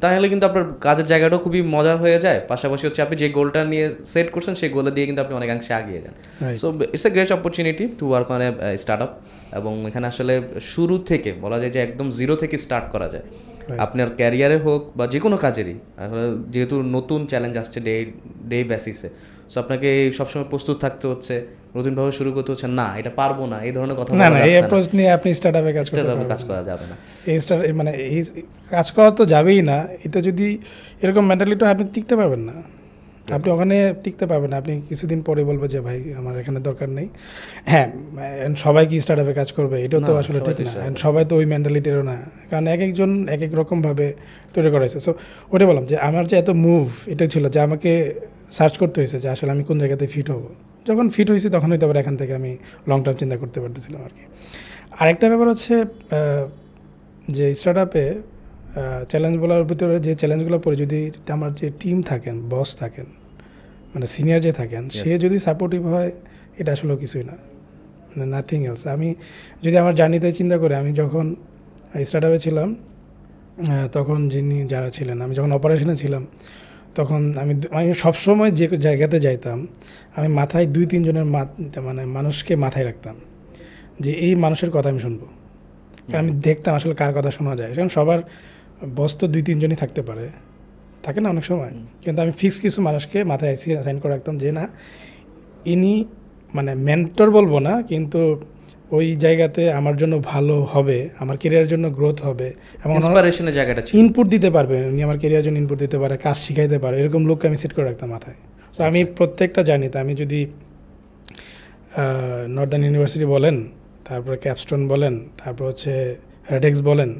তাহলে কিন্তু আপনার কাজের জায়গাটাও খুবই মজার হয়ে যায়। পাশাপাশি হচ্ছে আপনি যে গোলটা নিয়ে সেট করছেন সেই গোলে দিয়ে কিন্তু আপনি অনেকাংশে আগিয়ে যান। So it's a great opportunity to work on a start up. এবং এখানে আসলে শুরু থেকে বলা যায় যে একদম জিরো থেকে স্টার্ট করা যায়, আপনার ক্যারিয়ারে হোক বা যে কোনো কাজেরই। যেহেতু নতুন চ্যালেঞ্জ আসছে ডে বেসিসে, সো আপনাকে সবসময় প্রস্তুত থাকতে হচ্ছে, নতুনভাবে শুরু করতে হচ্ছে, না এটা পারবো না এই ধরনের কথা না, এই অ্যাপ্রোচ নিয়ে আপনি স্টার্ট আপে কাজ করা যাবে না। মানে এই কাজ করা তো যাবেই না, এটা যদি এরকম মেন্টালিটি আপনি টিকতে পারবেন না, আপনি ওখানে টিকতে পারবেন না। আপনি কিছুদিন পরে বলবো যে ভাই আমার এখানে দরকার নেই। হ্যাঁ সবাই কি স্টার্ট আপে কাজ করবে, এটাও তো আসলে ঠিক না, সবাই তো ওই মেন্টালিটিরও না, কারণ এক একজন এক এক রকমভাবে তৈরি করা হয়েছে। সো ওটাই বললাম যে আমার যে এত মুভ এটা ছিল যে আমাকে সার্চ করতে হয়েছে যে আসলে আমি কোন জায়গাতে ফিট হবো। যখন ফিট হয়েছি তখন হয়তো আবার এখান থেকে আমি লং টার্ম চিন্তা করতে পারতেছিলাম আর কি। আরেকটা ব্যাপার হচ্ছে যে স্টার্ট আপে চ্যালেঞ্জ বলার ভিতরে যে চ্যালেঞ্জগুলো পরে যদি আমার যে টিম থাকেন, বস থাকেন, মানে সিনিয়র যে থাকেন, সে যদি সাপোর্টিভ হয় এটা আসলেও কিছুই না, মানে নাথিং এলস। আমি যদি আমার জার্নিতে চিন্তা করি, আমি যখন স্টার্ট আপে ছিলাম তখন যিনি যারা ছিলেন, আমি যখন অপারেশনে ছিলাম তখন আমি সবসময় যে জায়গাতে যাইতাম আমি মাথায় 2-3 জনের মানে মানুষকে মাথায় রাখতাম যে এই মানুষের কথা আমি শুনবো, কারণ আমি দেখতাম আসলে কার কথা শোনা যায়। কারণ সবার বস তো 2-3 জনই থাকতে পারে, থাকে না অনেক সময়, কিন্তু আমি ফিক্স কিছু মানুষকে মাথায় অ্যাসাইন করে রাখতাম যে না ইনি মানে মেন্টর বলবো না, কিন্তু ওই জায়গাতে আমার জন্য ভালো হবে, আমার কেরিয়ারের জন্য গ্রোথ হবে এবং ইন্সপিরেশনের জায়গাটা ছিল। ইনপুট দিতে পারবে, উনি আমার কেরিয়ারের জন্য ইনপুট দিতে পারে, কাজ শিখাইতে পারে, এরকম লোককে আমি সেট করে রাখতাম মাথায়। তো আমি প্রত্যেকটা জার্নিতে আমি যদি নর্দার্ন ইউনিভার্সিটি বলেন, তারপরে ক্যাপস্টোন বলেন, তারপর হচ্ছে রেডেক্স বলেন,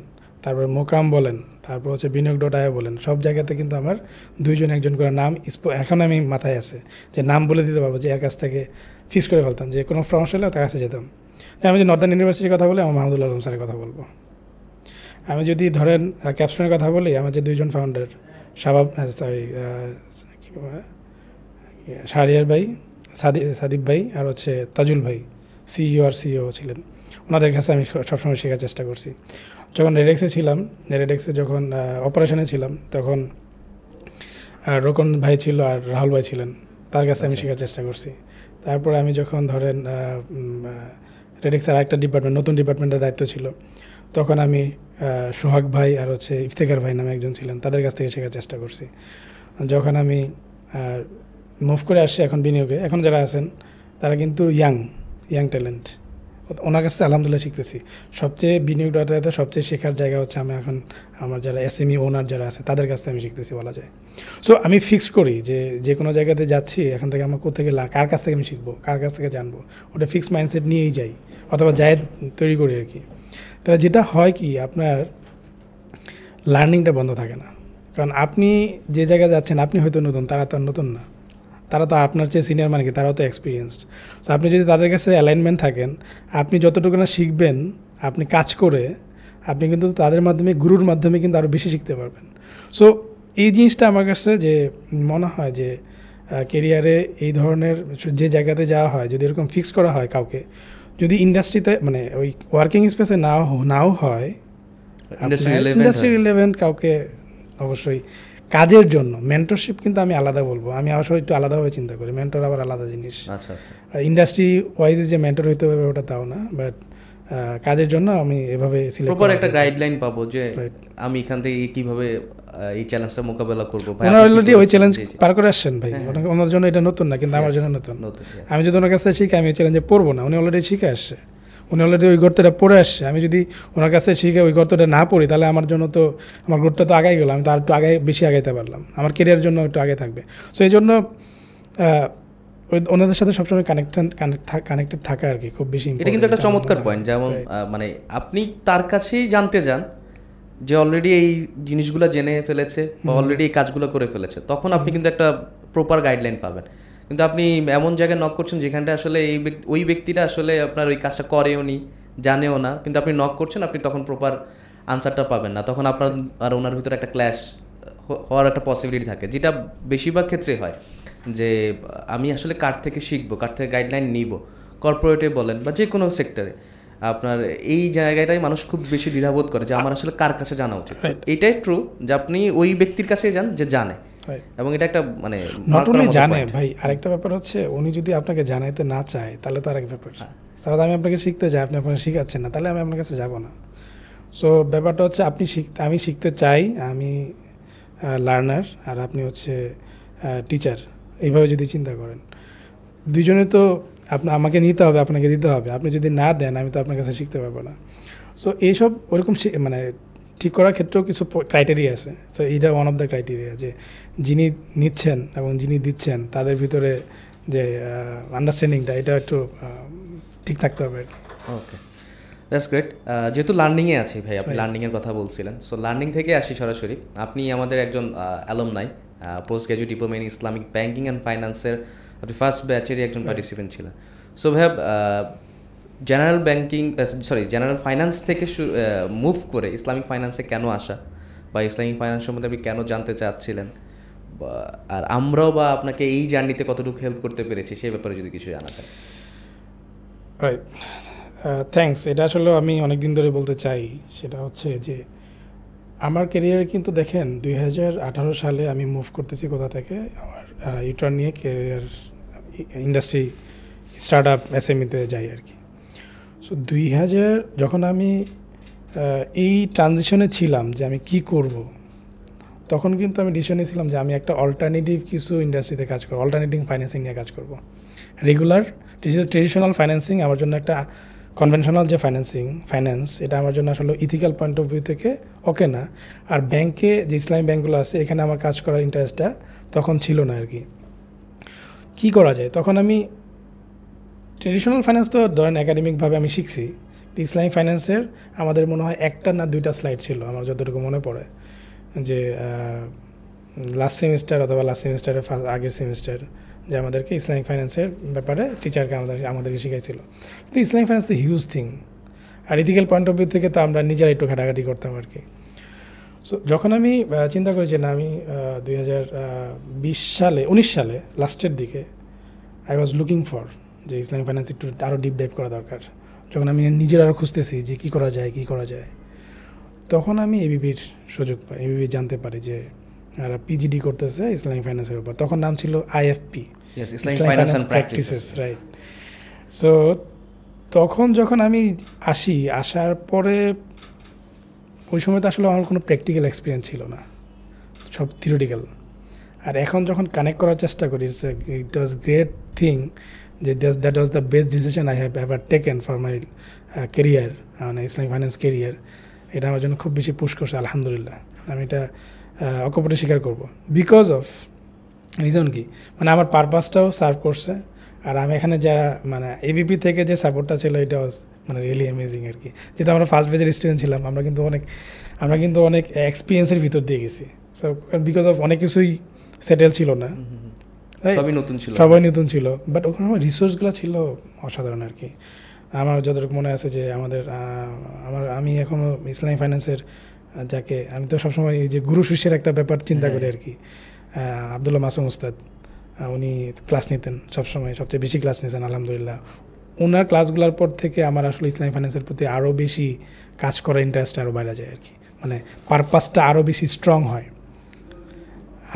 তারপরে মোকাম বলেন, তারপর হচ্ছে বিনিয়োগ.আই বলেন, সব জায়গাতে কিন্তু আমার 2 একজন করে নাম এখন আমি মাথায় আছে যে নাম বলে দিতে পারবো, যে এর কাছ থেকে ফিক্স করে ফেলতাম যে কোনো সমস্যা হলে তার কাছে যেতাম। আমি যদি নর্দার্ন ইউনিভার্সিটির কথা বলি আমার মাহমুদুল আলম স্যারের কথা বলবো। আমি যদি ধরেন ক্যাপস্টোনের কথা বলি, আমার যে 2 ফাউন্ডার শাহরিয়ার ভাই, সাদিব ভাই আর হচ্ছে তাজুল ভাই, সিইও ছিলেন, ওনাদের কাছে আমি সবসময় শেখার চেষ্টা করছি। যখন রেডেক্সে ছিলাম, রেডেক্সে যখন অপারেশনে ছিলাম, তখন রোকন ভাই ছিল আর রাহুল ভাই ছিলেন, তার কাছে আমি শেখার চেষ্টা করছি। তারপরে আমি যখন ধরেন রেডেক্সের আরেকটা ডিপার্টমেন্ট, নতুন ডিপার্টমেন্টের দায়িত্ব ছিল, তখন আমি সোহাগ ভাই আর হচ্ছে ইফতেখার ভাই নামে একজন ছিলেন, তাদের কাছ থেকে শেখার চেষ্টা করছি। যখন আমি মুভ করে আসছি এখন বিনিয়োগে, এখন যারা আছেন তারা কিন্তু ইয়াং ট্যালেন্ট, ওনার কাছ থেকে আলহামদুলিল্লাহ শিখতেছি। সবচেয়ে বিনিয়োগ.আইতে সবচেয়ে শেখার জায়গা হচ্ছে আমি এখন আমার যারা এসএমই ওনার যারা আছে তাদের কাছ থেকে আমি শিখতেছি বলা যায়। সো আমি ফিক্স করি যে কোনো জায়গাতে যাচ্ছি, এখান থেকে আমার কোথেকে কার কাছ থেকে আমি শিখবো, কার কাছ থেকে জানবো, ওটা ফিক্স মাইন্ডসেট নিয়েই যাই, অথবা যায় তৈরি করি আর কি। তাহলে যেটা হয় কি আপনার লার্নিংটা বন্ধ থাকে না, কারণ আপনি যে জায়গায় যাচ্ছেন আপনি হয়তো নতুন, তারা তো নতুন না, তারা তো আপনার চেয়ে সিনিয়র, মানে কি তারাও তো এক্সপিরিয়েন্সড। সো আপনি যদি তাদের কাছে অ্যালাইনমেন্ট থাকেন, আপনি যতটুকু না শিখবেন আপনি কাজ করে, আপনি কিন্তু তাদের মাধ্যমে গুরুর মাধ্যমে কিন্তু আরও বেশি শিখতে পারবেন। সো এই জিনিসটা আমার কাছে যে মনে হয় যে কেরিয়ারে এই ধরনের যে জায়গাতে যাওয়া হয়, যদি এরকম ফিক্স করা হয় কাউকে, যদি ইন্ডাস্ট্রিতে মানে ওই ওয়ার্কিং স্পেসে নাও হয়, ইন্ডাস্ট্রি রিলেভেন্ট কাউকে অবশ্যই কাজের জন্য মেন্টরশিপ কিন্তু আমি আলাদা বলবো, আমি আসলে একটু আলাদাভাবে চিন্তা করি, মেন্টর আবার আলাদা জিনিস। আচ্ছা আচ্ছা, ইন্ডাস্ট্রি ওয়াইজ যে মেন্টর হইতে হবে ওটা তাও না, বাট কাজের জন্য আমি এভাবে প্রপার একটা গাইডলাইন পাবো যে আমি এখান থেকে কিভাবে এই চ্যালেঞ্জটা মোকাবেলা করবো। ওনারা অলরেডি ওই চ্যালেঞ্জ পার করে আসছেন ভাই, ওনার জন্য এটা নতুন না, কিন্তু আমার জন্য নতুন। আমি যদি ওনার কাছে শিখে আমি এই চ্যালেঞ্জে পড়বো না, উনি অলরেডি শিখে আসছে, উনি অলরেডি ওই গর্তটা পড়ে আসছে। আমি যদি ওনার কাছে শিখে ওই গর্তটা না পড়ি, তাহলে আমার জন্য তো আমার গ্রোথটা তো আগাই গেল, আমি তো আর একটু বেশি আগাইতে পারলাম, আমার কেরিয়ারের জন্য একটু আগে থাকবে। সো এই জন্য ওই ওনাদের সাথে সবসময় কানেক্টেড থাকা আর কি খুব বেশি। এটা কিন্তু একটা চমৎকার পয়েন্ট, যেমন মানে আপনি তার কাছেই জানতে যান যে অলরেডি এই জিনিসগুলো জেনে ফেলেছে বা অলরেডি এই কাজগুলো করে ফেলেছে, তখন আপনি কিন্তু একটা প্রপার গাইডলাইন পাবেন। কিন্তু আপনি এমন জায়গায় নক করছেন যেখানটা আসলে ওই ব্যক্তিটা আসলে আপনার ওই কাজটা করেও নি, জানেও না, কিন্তু আপনি নক করছেন, আপনি তখন প্রপার আনসারটা পাবেন না, তখন আপনার আর ওনার ভিতরে একটা ক্ল্যাশ হওয়ার একটা পসিবিলিটি থাকে, যেটা বেশিরভাগ ক্ষেত্রে হয় যে আমি আসলে কার থেকে শিখবো, কার থেকে গাইডলাইন নিব, কর্পোরেটে বলেন বা যে কোনো সেক্টরে, আপনার এই জায়গাটাই মানুষ খুব বেশি দ্বিধাবোধ করে যে আমার আসলে কার কাছে জানা উচিত। এটাই ট্রু যে আপনি ওই ব্যক্তির কাছে যান যে জানে, এবং এটা একটা মানে নট অনলি জানে ভাই, আরেকটা ব্যাপার হচ্ছে উনি যদি আপনাকে জানাইতে না চায় তাহলে তো আরেক ব্যাপার। সাপোজ আমি আপনাকে শিখতে চাই, আপনি আপনাকে শিখাচ্ছেন না, তাহলে আমি আপনার কাছে যাব না। সো ব্যাপারটা হচ্ছে আমি শিখতে চাই, আমি লার্নার আর আপনি হচ্ছে টিচার, এইভাবে যদি চিন্তা করেন, দুজনে তো আমাকে নিতে হবে, আপনাকে দিতে হবে। আপনি যদি না দেন আমি তো আপনার কাছে শিখতে পারবো না। সো এইসব ওরকম মানে ঠিক করার ক্ষেত্রেও কিছু ক্রাইটেরিয়া আছে। সো এইটা ওয়ান অফ দ্য ক্রাইটেরিয়া, যে যিনি নিচ্ছেন এবং যিনি দিচ্ছেন তাদের ভিতরে যে আন্ডারস্ট্যান্ডিংটা, এটা একটু ঠিক থাকতে হবে আর কি। ওকে, দ্যাটস গ্রেট। যেহেতু লার্নিংয়ে আছি ভাই, আপনি লার্নিংয়ের কথা বলছিলেন, সো লার্নিং থেকে আসি সরাসরি। আপনি আমাদের একজন alumni, post graduate diploma in Islamic banking and ফাইন্যান্সের আপনি ফার্স্ট ব্যাচেরই একজন পার্টিসিপেন্ট ছিলেন। সো ভাইয়া, জেনারেল ফাইন্যান্স থেকে মুভ করে ইসলামিক ফাইন্যান্সে কেন আসা, বা ইসলামিক ফাইন্যান্স সম্বন্ধে আপনি কেন জানতে চাচ্ছিলেন, আর আমরাও বা আপনাকে এই জার্নিতে কতটুকু হেল্প করতে পেরেছি সেই ব্যাপারে যদি কিছু জানাতেন। Right, thanks. এটা আসলে আমি অনেক দিন ধরে বলতে চাই, সেটা হচ্ছে যে আমার ক্যারিয়ারে কিন্তু দেখেন 2018 সালে আমি মুভ করতেছি কোথা থেকে, আমার ইউটার্ন নিয়ে ক্যারিয়ার ইন্ডাস্ট্রি স্টার্ট আপ এসএমইতে যাই আর কি। সো 2000 যখন আমি এই ট্রানজিশনে ছিলাম যে আমি কি করব, তখন কিন্তু আমি ডিসিশন নিয়েছিলাম যে আমি একটা অল্টারনেটিভ কিছু ইন্ডাস্ট্রিতে কাজ করবো, অল্টারনেটিভ ফাইন্যান্সিং নিয়ে কাজ করব। রেগুলার ট্রেডিশনাল ফাইন্যান্সিং আমার জন্য একটা কনভেনশনাল যে ফাইন্যান্স এটা আমার জন্য আসলে ইথিক্যাল পয়েন্ট অফ ভিউ থেকে ওকে না। আর ব্যাংকে যে ইসলামী ব্যাংকগুলো আছে এখানে আমার কাজ করার ইন্টারেস্টটা তখন ছিল না আর কি। কী করা যায়, তখন আমি ট্রেডিশনাল ফাইন্যান্স তো ধরেন একাডেমিকভাবে আমি শিখছি, ইসলামী ফাইন্যান্সের আমাদের মনে হয় একটা না দুইটা স্লাইড ছিল আমার যতটুকু মনে পড়ে, যে লাস্ট সেমিস্টার অথবা লাস্ট সেমিস্টারের আগের সেমিস্টার যে আমাদেরকে ইসলামিক ফাইন্যান্সের ব্যাপারে টিচারকে আমাদেরকে শিখাইছিল। কিন্তু Islamic finance the huge thing, আর ইথিক্যাল পয়েন্ট অফ ভিউ থেকে তো আমরা নিজেরা একটু ঘাটাঘাটি করতাম আর কি। সো যখন আমি চিন্তা করেছি না আমি 2019 সালে লাস্টের দিকে আই ওয়াজ লুকিং ফর যে ইসলামিক ফাইন্যান্স একটু আরও ডিপ ডাইভ করা দরকার। যখন আমি নিজের আরও খুঁজতেছি যে কী করা যায়, তখন আমি এবিপির সুযোগ পাই, এবিপি জানতে পারি যে এরা পিজিডি করতেছে ইসলামিক ফাইন্যান্সের উপর। তখন নাম ছিল IFP, Islamic finance practices, right. So তখন যখন আমি আসার পরে ওই সময় তো আসলে আমার কোনো প্র্যাকটিক্যাল এক্সপিরিয়েন্স ছিল না, সব থিওরিটিক্যাল। আর এখন যখন কানেক্ট করার চেষ্টা করি, ইট ওয়াজ গ্রেট থিং যে that was the best decision I have ever taken for my career, মানে ইসলামিক ফাইন্যান্স কেরিয়ার। এটা আমার জন্য খুব বেশি পুশ করছে আলহামদুলিল্লাহ। আমি এটা অকপটে স্বীকার করবো। বিকজ অফ রিজন কি, মানে আমার পারপাসটাও সার্ভ করছে। আর আমি এখানে যারা মানে এবিপি থেকে যে সাপোর্টটা ছিল এটা ওয়াজ মানে রিয়েলি অ্যামেজিং আর কি। যেহেতু আমরা ফার্স্ট বেজের স্টুডেন্ট ছিলাম, আমরা কিন্তু অনেক এক্সপিরিয়েন্সের ভিতর দিয়ে গেছি। সো বিকজ অফ অনেক কিছুই সেটেল ছিল না, সবাই নতুন ছিল, বাট ওখানে আমার রিসোর্সগুলো ছিল অসাধারণ আর কি। আমার যতটুকু মনে আছে যে আমি এখনও ইসলামিক ফাইন্যান্সের যাকে আমি তো সবসময় এই যে গুরু শিষ্যের একটা ব্যাপার চিন্তা করি আর কি, আবদুল্লাহ মাসুম উস্তাদ, উনি ক্লাস নিতেন সবসময়, সবচেয়ে বেশি ক্লাস নিয়েছেন আলহামদুলিল্লাহ। ওনার ক্লাসগুলোর পর থেকে আমার আসলে ইসলামিক ফাইন্যান্সের প্রতি আরও বেশি কাজ করার ইন্টারেস্ট আরও বাইরে যায় আর কি, মানে পারপাসটা আরও বেশি স্ট্রং হয়।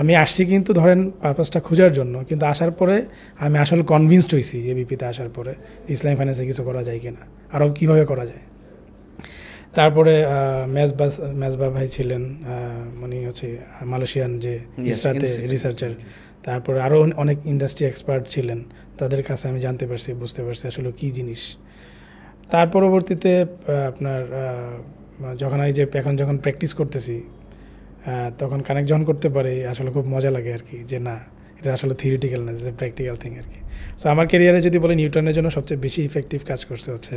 আমি আসছি কিন্তু ধরেন পারপাসটা খোঁজার জন্য, কিন্তু আসার পরে আমি আসলে কনভিন্সড হয়েছি এবিপিতে আসার পরে ইসলামিক ফাইন্যান্সে কিছু করা যায় কিনা, আরও কীভাবে করা যায়। তারপরে মেজবা ভাই ছিলেন, মানে হচ্ছে মালয়েশিয়ান যে ইসরাতে রিসার্চার, তারপরে আরও অনেক ইন্ডাস্ট্রি এক্সপার্ট ছিলেন, তাদের কাছে আমি বুঝতে পারছি আসলে কী জিনিস। তার পরবর্তীতে আপনার যখন যখন প্র্যাকটিস করতেছি তখন কানেক্ট যখন করতে পারি আসলে খুব মজা লাগে আর কি, যে না এটা আসলে থিওরিটিক্যাল না, যে প্র্যাকটিক্যাল থিং আর কি। সো আমার ক্যারিয়ারে যদি বলি নিউটনের জন্য সবচেয়ে বেশি ইফেক্টিভ কাজ করছে হচ্ছে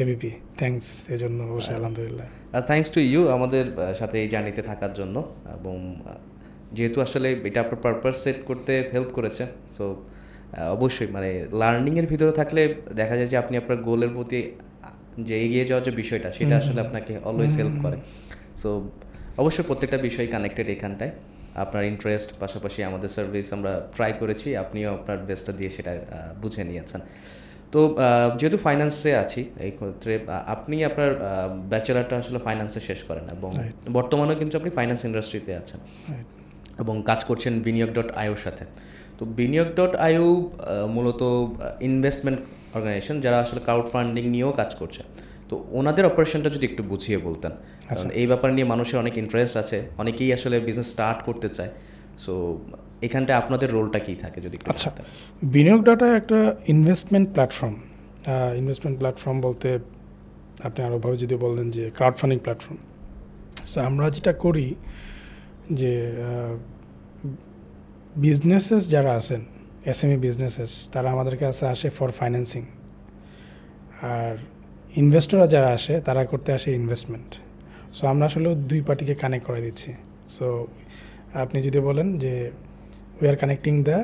এবিপি। থ্যাঙ্কস এর জন্য অবশ্যই আলহামদুলিল্লাহ। থ্যাঙ্কস টু ইউ আমাদের সাথে এই জার্নিতে থাকার জন্য, এবং যেহেতু আসলে এটা আপনার পারপাস সেট করতে হেল্প করেছে। সো অবশ্যই মানে লার্নিংয়ের ভিতরে থাকলে দেখা যায় যে আপনি আপনার গোলের প্রতি যে এগিয়ে যাওয়ার যে বিষয়টা সেটা আসলে আপনাকে অলওয়েজ হেল্প করে। সো অবশ্যই প্রত্যেকটা বিষয় কানেক্টেড এখানটায়, আপনার ইন্টারেস্ট পাশাপাশি আমাদের সার্ভিস আমরা ট্রাই করেছি, আপনিও আপনার বেস্টটা দিয়ে সেটা বুঝে নিয়েছেন। তো যেহেতু ফাইন্যান্সে আছি এই ক্ষেত্রে আপনি আপনার ব্যাচেলারটা আসলে ফাইন্যান্সে শেষ করেন, এবং বর্তমানেও কিন্তু আপনি ফাইন্যান্স ইন্ডাস্ট্রিতে আছেন এবং কাজ করছেন বিনিয়োগ.ioর সাথে। তো বিনিয়োগ.io মূলত ইনভেস্টমেন্ট অর্গানাইজেশন যারা আসলে ক্রাউড ফান্ডিং নিয়েও কাজ করছে। তো ওনাদের অপারেশনটা যদি একটু বুঝিয়ে বলতেন, কারণ এই ব্যাপার নিয়ে মানুষের অনেক ইন্টারেস্ট আছে, অনেকেই আসলে বিজনেস স্টার্ট করতে চায়। সো এখানটায় আপনাদের রোলটা কী থাকে যদি? আচ্ছা, বিনিয়োগ.io একটা ইনভেস্টমেন্ট প্ল্যাটফর্ম বলতে আপনি আরোভাবে যদি বললেন যে ক্রাউড ফান্ডিং প্ল্যাটফর্ম। সো আমরা যেটা করি যে বিজনেসেস যারা আছেন, এসএমই বিজনেসেস, তারা আমাদের কাছে আসে ফর ফাইন্যান্সিং, আর ইনভেস্টররা যারা আসে তারা করতে আসে ইনভেস্টমেন্ট। সো আমরা আসলে দুই পার্টিকে কানেক্ট করে দিচ্ছি। সো আপনি যদি বলেন যে we are connecting the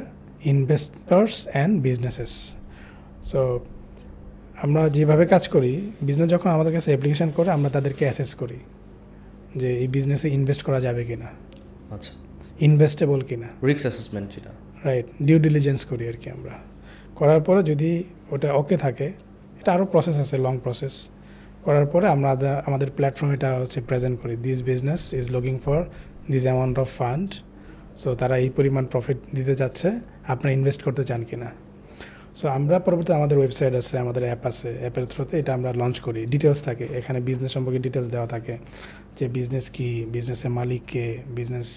investors and businesses. So আমরা যেভাবে কাজ করি, বিজনেস যখন আমাদের কাছে অ্যাপ্লিকেশান করে আমরা তাদেরকে অ্যাসেস করি যে এই বিজনেসে ইনভেস্ট করা যাবে কিনা, আচ্ছা ইনভেস্টেবল কিনা, রিস্ক অ্যাসেসমেন্ট যেটা, রাইট, ডিউ ডিলিজেন্স করি আর কি আমরা। করার পরে যদি ওটা ওকে থাকে, এটা আরও প্রসেস আছে, লং প্রসেস। করার পরে আমরা আমাদের প্ল্যাটফর্ম এটা হচ্ছে প্রেজেন্ট করি, this business is looking for this amount of fund. So তারা এই পরিমাণ প্রফিট দিতে যাচ্ছে, আপনারা ইনভেস্ট করতে চান কিনা। সো আমরা পরবর্তী আমাদের ওয়েবসাইট আছে, আমাদের অ্যাপ আছে, অ্যাপের থ্রুতে এটা আমরা লঞ্চ করি। ডিটেলস থাকে এখানে, বিজনেস সম্পর্কে ডিটেলস দেওয়া থাকে যে বিজনেস কি, বিজনেসের মালিক কে, বিজনেস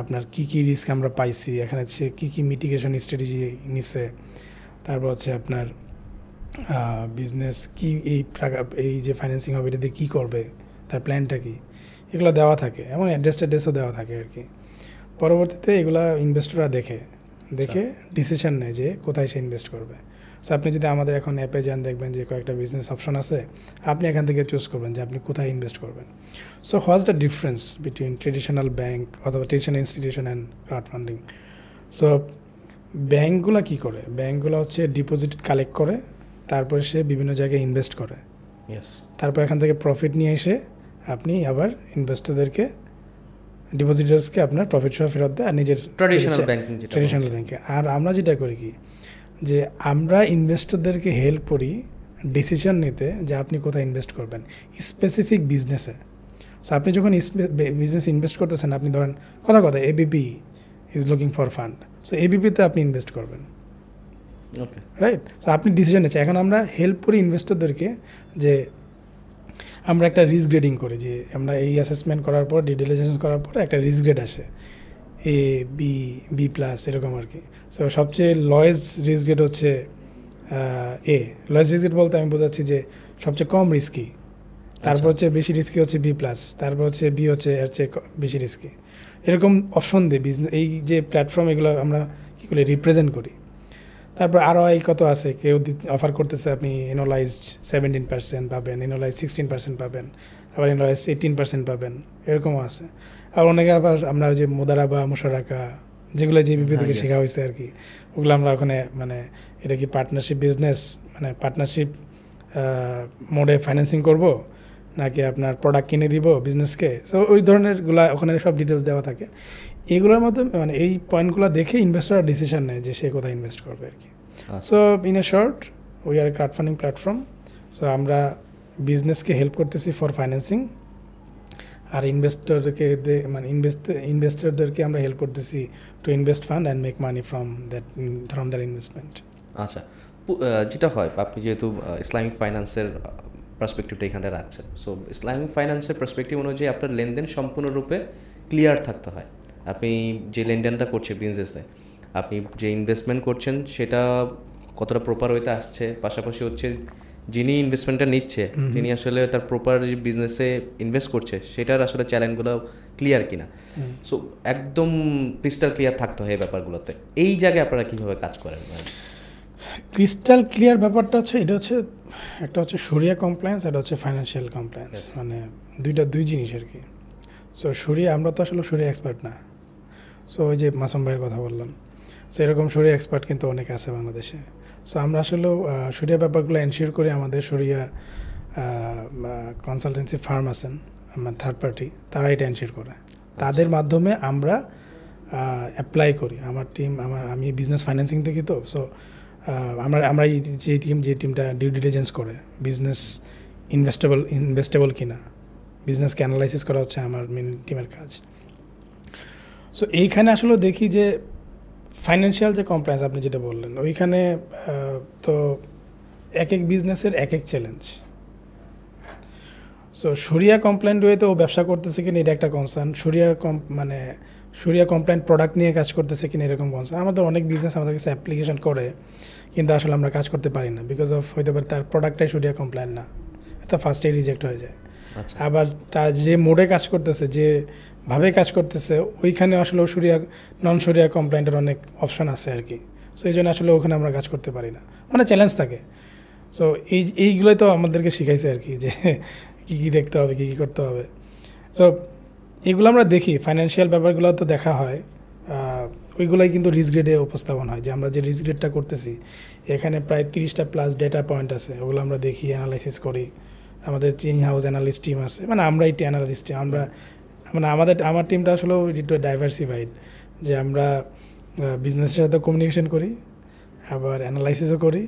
আপনার কি কি রিস্ক আমরা পাইছি, এখানে সে কী কী মিটিগেশন স্ট্র্যাটেজি নিছে, তারপর হচ্ছে আপনার বিজনেস কি এই যে ফাইন্যান্সিং হবে এটা দিয়ে কী করবে, তার প্ল্যানটা কী, এগুলো দেওয়া থাকে এবং অ্যাড্রেসও দেওয়া থাকে আর কি। পরবর্তীতে এগুলা ইনভেস্টররা দেখে ডিসিশন নেয় যে কোথায় সে ইনভেস্ট করবে। সো আপনি যদি আমাদের এখন অ্যাপে যান, দেখবেন যে কয়েকটা বিজনেস অপশন আছে, আপনি এখান থেকে চুজ করবেন যে আপনি কোথায় ইনভেস্ট করবেন। So what's the difference between traditional bank অথবা traditional institution and crowd funding? So ব্যাঙ্কগুলো কী করে, ব্যাঙ্কগুলো হচ্ছে ডিপোজিট কালেক্ট করে, তারপরে সে বিভিন্ন জায়গায় ইনভেস্ট করে, তারপর এখান থেকে প্রফিট নিয়ে এসে আপনি আবার ইনভেস্টরদেরকে, ডিপোজিটার্সকে আপনার প্রফিট সহ ফেরত দেয় আর নিজের ট্রেডিশনাল ব্যাংকে। আর আমরা যেটা করি কি, যে আমরা ইনভেস্টরদেরকে হেল্প করি ডিসিশন নিতে যে আপনি কোথায় ইনভেস্ট করবেন স্পেসিফিক বিজনেসে। সো আপনি যখন বিজনেস ইনভেস্ট করতেছেন, আপনি ধরেন কথা ABP is looking for fund, so এবিপিতে আপনি ইনভেস্ট করবেন, ওকে, রাইট? সো আপনি ডিসিশন নিচ্ছেন। এখন আমরা হেল্প করি ইনভেস্টরদেরকে যে আমরা একটা রিস্ক গ্রেডিং করি, যে আমরা এই অ্যাসেসমেন্ট করার পর, ডিউ ডিলিজেন্স করার পর একটা রিস্ক গ্রেড আসে এ বি প্লাস এরকম আর কি। সো সবচেয়ে লয়েস্ট রিস্ক গ্রেড হচ্ছে এ। লয়েস্ট রিস্ক গ্রেড বলতে আমি বোঝাচ্ছি যে সবচেয়ে কম রিস্কি, তারপর হচ্ছে বেশি রিস্কি হচ্ছে বি প্লাস, তারপর হচ্ছে বি হচ্ছে এর চেয়ে বেশি রিস্কি, এরকম অপশন দিই বিজনেস। এই যে প্ল্যাটফর্ম, এগুলো আমরা কী করি, রিপ্রেজেন্ট করি। তারপর আরও কত আছে, কেউ অফার করতেছে আপনি এনোলাইজড 17% পাবেন, এনোলাইজ 16% পাবেন, আবার এনোলাইজ 18% পাবেন, এরকমও আছে। আর অনেকে আবার আমরা যে মুদারাবা, মুশারাকা, যেগুলো যে বিপি থেকে শেখা হয়েছে আর কি, ওগুলো আমরা ওখানে মানে এটা কি পার্টনারশিপ বিজনেস, মানে পার্টনারশিপ মোডে ফাইন্যান্সিং করব নাকি আপনার প্রোডাক্ট কিনে দিব বিজনেসকে। সো ওই ধরনেরগুলো ওখানে সব ডিটেলস দেওয়া থাকে। এগুলোর মধ্যে মানে এই পয়েন্টগুলো দেখে ইনভেস্টররা ডিসিশন নেয় যে সে কোথায় ইনভেস্ট করবে আর কি। So in a short, we are a crowd funding platform. So আমরা বিজনেসকে হেল্প করতেছি ফর ফাইন্যান্সিং, আর ইনভেস্টরদেরকে আমরা হেল্প করতেছি to invest fund and make money from that investment. আচ্ছা, যেটা হয়, আপনি যেহেতু ইসলামিক ফাইন্যান্সের পার্সপেক্টিভটা এখানে রাখছেন, সো ইসলামিক ফাইন্যান্সের পার্সপেক্টিভ অনুযায়ী আপনার লেনদেন সম্পূর্ণরূপে ক্লিয়ার থাকতে হয়। আপনি যে লেনদেনটা করছেন বিজনেসে, আপনি যে ইনভেস্টমেন্ট করছেন সেটা কতটা প্রপার ওয়েতে আসছে, পাশাপাশি হচ্ছে যিনি ইনভেস্টমেন্টটা নিচ্ছে তিনি আসলে তার প্রপার যে বিজনেসে ইনভেস্ট করছে সেটার আসলে চ্যালেঞ্জগুলো ক্লিয়ার কিনা। সো একদম ক্রিস্টাল ক্লিয়ার থাকতে হয় এই ব্যাপারগুলোতে। এই জায়গায় আপনারা কীভাবে কাজ করেন? ক্রিস্টাল ক্লিয়ার ব্যাপারটা হচ্ছে, এটা হচ্ছে একটা হচ্ছে শরিয়া কমপ্লায়েন্স, এটা হচ্ছে ফাইন্যান্সিয়াল কমপ্লায়েন্স, মানে দুই জিনিস আর কি। সো শরিয়া, আমরা তো আসলে শরিয়া এক্সপার্ট না। সো ওই যে মাসুম ভাইয়ের কথা বললাম, সো এরকম শরিয়া এক্সপার্ট কিন্তু অনেক আছে বাংলাদেশে। সো আমরা আসলে শরিয়া ব্যাপারগুলো এনশিওর করে, আমাদের শরিয়া কনসালটেন্সি ফার্ম আছেন, আমার থার্ড পার্টি, তারা এটা এনশিওর করে। তাদের মাধ্যমে আমরা অ্যাপ্লাই করি। আমার টিম, আমি বিজনেস ফাইন্যান্সিং থেকে, তো সো আমরা যে টিমটা ডিউ ডিলিজেন্স করে বিজনেস ইনভেস্টেবল কিনা, বিজনেসকে অ্যানালাইসিস করা হচ্ছে আমার মেন টিমের কাজ। সো এইখানে আসলে দেখি যে ফাইন্যান্সিয়াল যে কমপ্লায়েন্স আপনি যেটা বললেন, ওইখানে তো এক বিজনেসের এক চ্যালেঞ্জ। সো শরিয়া কমপ্লায়েন্ট ওয়েতে ও ব্যবসা করতেছে কিনা এটা একটা কনসার্ন, শরিয়া কমপ্লায়েন্ট প্রোডাক্ট নিয়ে কাজ করতেছে কিনা এরকম কনসার্ন। আমাদের অনেক বিজনেস আমাদের কাছে অ্যাপ্লিকেশন করে, কিন্তু আসলে আমরা কাজ করতে পারি না, বিকজ অফ হইতে পারে তার প্রোডাক্টটাই শরিয়া কমপ্লায়েন্ট না, এটা ফার্স্টেই রিজেক্ট হয়ে যায়। আবার তার যে মোডে কাজ করতেছে, যেভাবে কাজ করতেছে, ওইখানে আসলে নন শরিয়া কমপ্লায়েন্টের অনেক অপশন আছে আর কি। সো এই জন্য আসলে ওখানে আমরা কাজ করতে পারি না, মানে চ্যালেঞ্জ থাকে। সো এইগুলোই তো আমাদেরকে শিখাইছে আর কি, যে কী দেখতে হবে, কী করতে হবে। সো এগুলো আমরা দেখি, ফাইন্যান্সিয়াল ব্যাপারগুলো তো দেখা হয়, ওইগুলোই কিন্তু রিস্ক গ্রেডে উপস্থাপন হয়। যে আমরা যে রিস্ক গ্রেডটা করতেছি, এখানে প্রায় 30টা প্লাস ডেটা পয়েন্ট আছে, ওগুলো আমরা দেখি, অ্যানালাইসিস করি। আমাদের ইন হাউস অ্যানালিস্ট টিম আছে, মানে আমরাই অ্যানালিস্ট টিম। আমার টিমটা আসলে একটু ডাইভার্সিফাইড, যে আমরা বিজনেসের সাথে কমিউনিকেশন করি, আবার অ্যানালাইসিসও করি,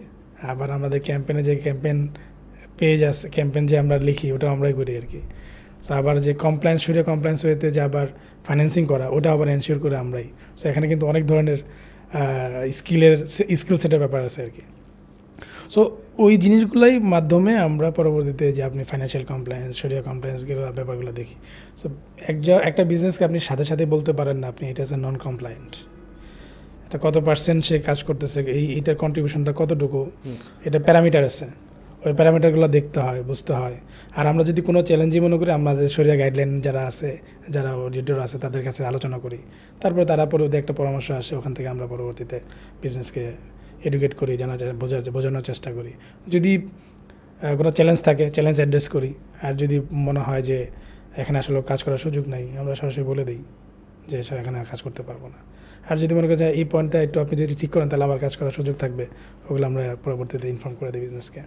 আবার আমাদের ক্যাম্পেনে যে ক্যাম্পেন পেজ আছে, ক্যাম্পেন যে আমরা লিখি, ওটাও আমরাই করি আর কি। সো আবার যে শরিয়া কমপ্লায়েন্স হয়েতে যে আবার ফাইন্যান্সিং করা, ওটা আবার এনশিওর করে আমরাই। সো এখানে কিন্তু অনেক ধরনের স্কিল সেটের ব্যাপার আছে আর কি। সো ওই জিনিসগুলোই মাধ্যমে আমরা পরবর্তীতে যে আপনি ফাইন্যান্সিয়াল কমপ্লায়েন্স, শরিয়া কমপ্লায়েন্স ব্যাপারগুলো দেখি। সো একটা বিজনেসকে আপনি সাথে সাথে বলতে পারেন না আপনি এটা হচ্ছে নন কমপ্লায়েন্ট, এটা কত পার্সেন্ট সে কাজ করতেছে, এইটার কন্ট্রিবিউশনটা কতটুকু, এটা প্যারামিটার আছে, ওই প্যারামিটারগুলো দেখতে হয়, বুঝতে হয়। আর আমরা যদি কোনো চ্যালেঞ্জই মনে করি, আমরা যে শরিয়া গাইডলাইন যারা আছে, যারা অডিটর আছে তাদের কাছে আলোচনা করি, তারপরে তারা পরবর্তী একটা পরামর্শ আসে, ওখান থেকে আমরা পরবর্তীতে বিজনেসকে এডুকেট করি, বোঝানোর চেষ্টা করি। যদি কোনো চ্যালেঞ্জ থাকে, চ্যালেঞ্জ অ্যাড্রেস করি। আর যদি মনে হয় যে এখানে আসলে কাজ করার সুযোগ নাই, আমরা সরাসরি বলে দিই যে এখানে কাজ করতে পারবো না। আর যদি মনে করেন যে এই পয়েন্টটা একটু আপনি যদি ঠিক করেন তাহলে আবার কাজ করার সুযোগ থাকবে, ওগুলো আমরা পরবর্তীতে ইনফর্ম করে দিই বিজনেসকে।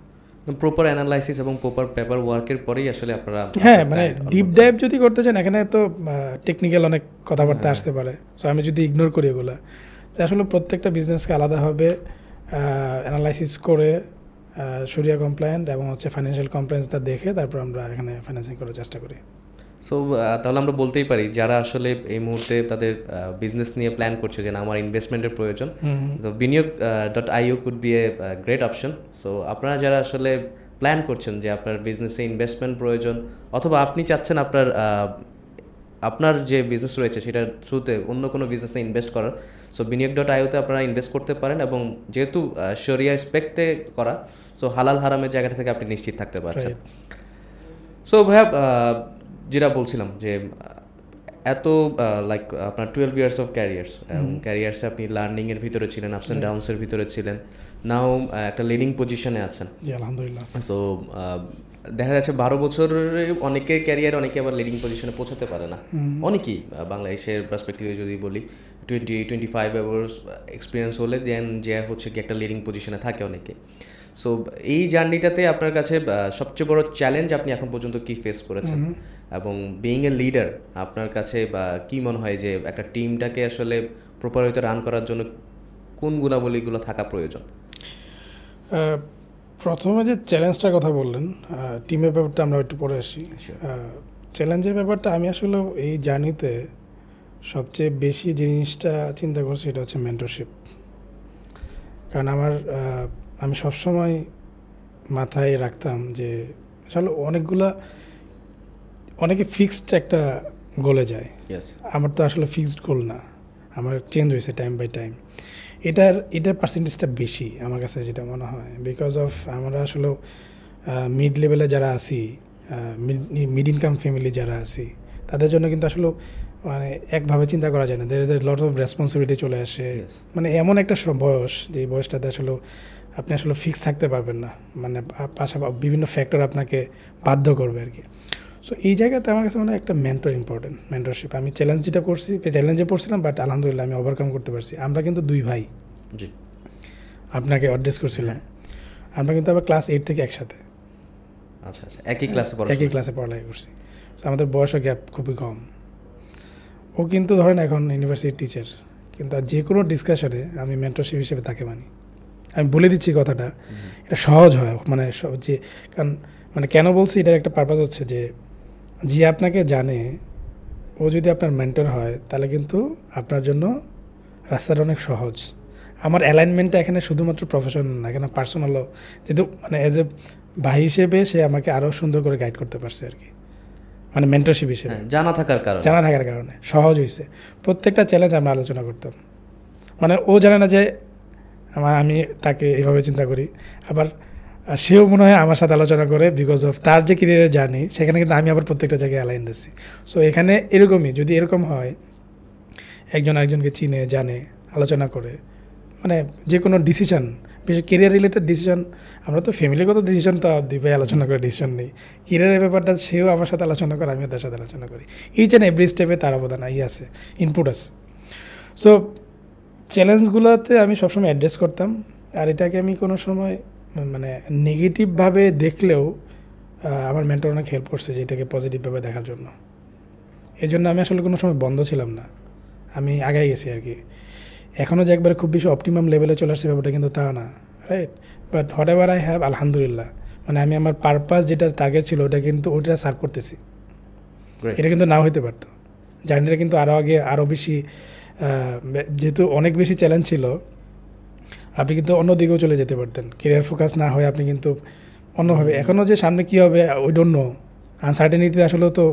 প্রপার অ্যানালাইসিস এবং প্রপার পেপার ওয়ার্কের পরেই আসলে আপনারা হ্যাঁ, মানে ডিপ ডাইভ যদি করতে চান এখানে তো টেকনিক্যাল অনেক কথাবার্তা আসতে পারে। সো আমি যদি ইগনোর করি ওগুলো, আসলে প্রত্যেকটা বিজনেসকে আলাদাভাবে অ্যানালাইসিস করে শরিয়া কমপ্লায়েন্ট এবং হচ্ছে ফাইন্যান্সিয়াল কমপ্লায়েন্সটা দেখে তারপর আমরা এখানে ফাইন্যান্সিং করার চেষ্টা করি। সো তাহলে আমরা বলতেই পারি যারা আসলে এই মুহূর্তে তাদের বিজনেস নিয়ে প্ল্যান করছে যে না আমার ইনভেস্টমেন্টের প্রয়োজন, তো বিনিয়োগ.io could be a great option. So আপনারা যারা আসলে প্ল্যান করছেন যে আপনার বিজনেসে ইনভেস্টমেন্ট প্রয়োজন, অথবা আপনি চাচ্ছেন আপনার যে বিজনেস রয়েছে সেটার থ্রুতে অন্য কোনো বিজনেসে ইনভেস্ট করার, সো বিনিয়োগ.ioতে আপনারা ইনভেস্ট করতে পারেন। এবং যেহেতু শরিয়া রেসপেক্টে করা, সো হালাল হারামের জায়গাটা থেকে আপনি নিশ্চিত থাকতে পারছেন। সো ভাইয়া, যেটা বলছিলাম যে এত লাইক আপনার 12 ইয়ার্স অফ ক্যারিয়ার্সে আপনি লার্নিংয়ের ভিতরে ছিলেন, আপস অ্যান্ড ডাউনসের ভিতরে ছিলেন, নাও একটা লিডিং পজিশনে আছেন। আলহামদুলিল্লাহ। সো দেখা যাচ্ছে 12 বছরে অনেকে ক্যারিয়ার, অনেকে আবার লিডিং পজিশনে পৌঁছাতে পারে না। অনেকেই বাংলাদেশের পার্সপেক্টিভে যদি বলি 20-25 ইয়ার্স এক্সপিরিয়েন্স হলে দেন যে হচ্ছে কি একটা লিডিং পজিশনে থাকে অনেকে। সো এই জার্নিটাতে আপনার কাছে সবচেয়ে বড় চ্যালেঞ্জ আপনি এখন পর্যন্ত কি ফেস করেছেন, এবং বিইং এ লিডার আপনার কাছে কি মনে হয় যে একটা টিমটাকে আসলে প্রপার হইতে রান করার জন্য কোন গুণাবলীগুলো থাকা প্রয়োজন? প্রথমে যে চ্যালেঞ্জটার কথা বললেন, টিমের ব্যাপারটা আমরা একটু পরে আসি। চ্যালেঞ্জের ব্যাপারটা আমি আসলে এই জার্নিতে সবচেয়ে বেশি জিনিসটা চিন্তা করছি এটা হচ্ছে মেন্টরশিপ। কারণ আমি সবসময় মাথায় রাখতাম যে আসলে অনেকে ফিক্সড একটা গোলে যায়, আমার তো আসলে ফিক্সড গোল না, আমার চেঞ্জ হয়েছে টাইম বাই টাইম। এটার পার্সেন্টেজটা বেশি আমার কাছে যেটা মনে হয়, বিকজ অফ আমরা আসলে মিড লেভেলে যারা আছি, মিড ইনকাম ফ্যামিলি যারা আছি, তাদের জন্য কিন্তু আসলে মানে একভাবে চিন্তা করা যায় না, there is a lot of responsibility চলে আসে। মানে এমন একটা বয়স, যে বয়সটাতে আসলে আপনি আসলে ফিক্স থাকতে পারবেন না, মানে পাশাপাশি বিভিন্ন ফ্যাক্টর আপনাকে বাধ্য করবে আর কি। সো এই জায়গাতে আমার কাছে মনে হয় একটা মেন্টরশিপ। আমি চ্যালেঞ্জে পড়ছিলাম, বাট আলহামদুলিল্লাহ আমি ওভারকাম করতে পারছি। আমরা কিন্তু 2 ভাই, আপনাকে অ্যাড্রেস করছিলাম, আমরা কিন্তু আবার ক্লাস 8 থেকে একসাথে একই ক্লাসে পড়ালেখা করছি। সো আমাদের বয়সের গ্যাপ খুবই কম। ও কিন্তু ধরেন এখন ইউনিভার্সিটির টিচার, কিন্তু যে কোনো ডিসকাশনে আমি মেন্টরশিপ হিসেবে তাকে মানি। আমি বলে দিচ্ছি কথাটা, এটা সহজ হয়, মানে কারণ মানে কেন বলছি, এটার একটা পারপাস হচ্ছে যে আপনাকে জানে, ও যদি আপনার মেন্টর হয় তাহলে কিন্তু আপনার জন্য রাস্তাটা অনেক সহজ। আমার অ্যালাইনমেন্টটা এখানে শুধুমাত্র প্রফেশনাল না, এখানে পার্সোনালও, যেহেতু মানে অ্যাজ এ ভাই হিসেবে সে আমাকে আরও সুন্দর করে গাইড করতে পারছে আর কি, মানে মেন্টরশিপ হিসেবে জানা থাকার কারণে সহজ হয়েছে। প্রত্যেকটা চ্যালেঞ্জ আমরা আলোচনা করতাম, মানে ও জানে না যে আমি তাকে এইভাবে চিন্তা করি, আবার সেও মনে হয় আমার সাথে আলোচনা করে, বিকজ অফ তার যে ক্যারিয়ারের জার্নি, সেখানে কিন্তু আমি আবার প্রত্যেকটা জায়গায় অ্যালাইন্ড আছি। সো এখানে এরকমই, যদি এরকম হয় একজন আরেকজনকে চিনে জানে, আলোচনা করে, মানে যে কোনো ডিসিশন, বিশেষ কেরিয়ার রিলেটেড ডিসিশন, আমরা তো ফ্যামিলিগত ডিসিশন তো দুই আলোচনা করে ডিসিশন নেই, কেরিয়ারের ব্যাপারটা সেও আমার সাথে আলোচনা করে, আমিও তার সাথে আলোচনা করি। ইচ অ্যান্ড এভরি স্টেপে তার অবদান আছে, ইনপুট আছে। সো চ্যালেঞ্জগুলোতে আমি সবসময় অ্যাড্রেস করতাম, আর এটাকে আমি কোনো সময় মানে নেগেটিভভাবে দেখলেও আমার মেন্টর অনেক হেল্প করছে যে এটাকে পজিটিভভাবে দেখার জন্য। এই জন্য আমি আসলে কোনো সময় বন্ধ ছিলাম না, আমি আগাই গেছি আর কি। এখনও যে একবারে খুব বেশি অপটিমাম লেভেলে চলে আসছে ব্যাপারটা কিন্তু তা না, right? But what ever I have, আলহামদুলিল্লাহ, মানে আমি আমার পারপাস যেটা টার্গেট ছিল ওটা সার্ভ করতেছি। এটা কিন্তু নাও হইতে পারতো, জার্নিটা কিন্তু আরও বেশি, যেহেতু অনেক বেশি চ্যালেঞ্জ ছিল, আপনি কিন্তু অন্য দিকেও চলে যেতে পারতেন, কেরিয়ার ফোকাস না হয়ে আপনি কিন্তু অন্যভাবে, এখনও যে সামনে কী হবে ওই ডোন্ট নো, আনসার্টেনিটি আসলেও তো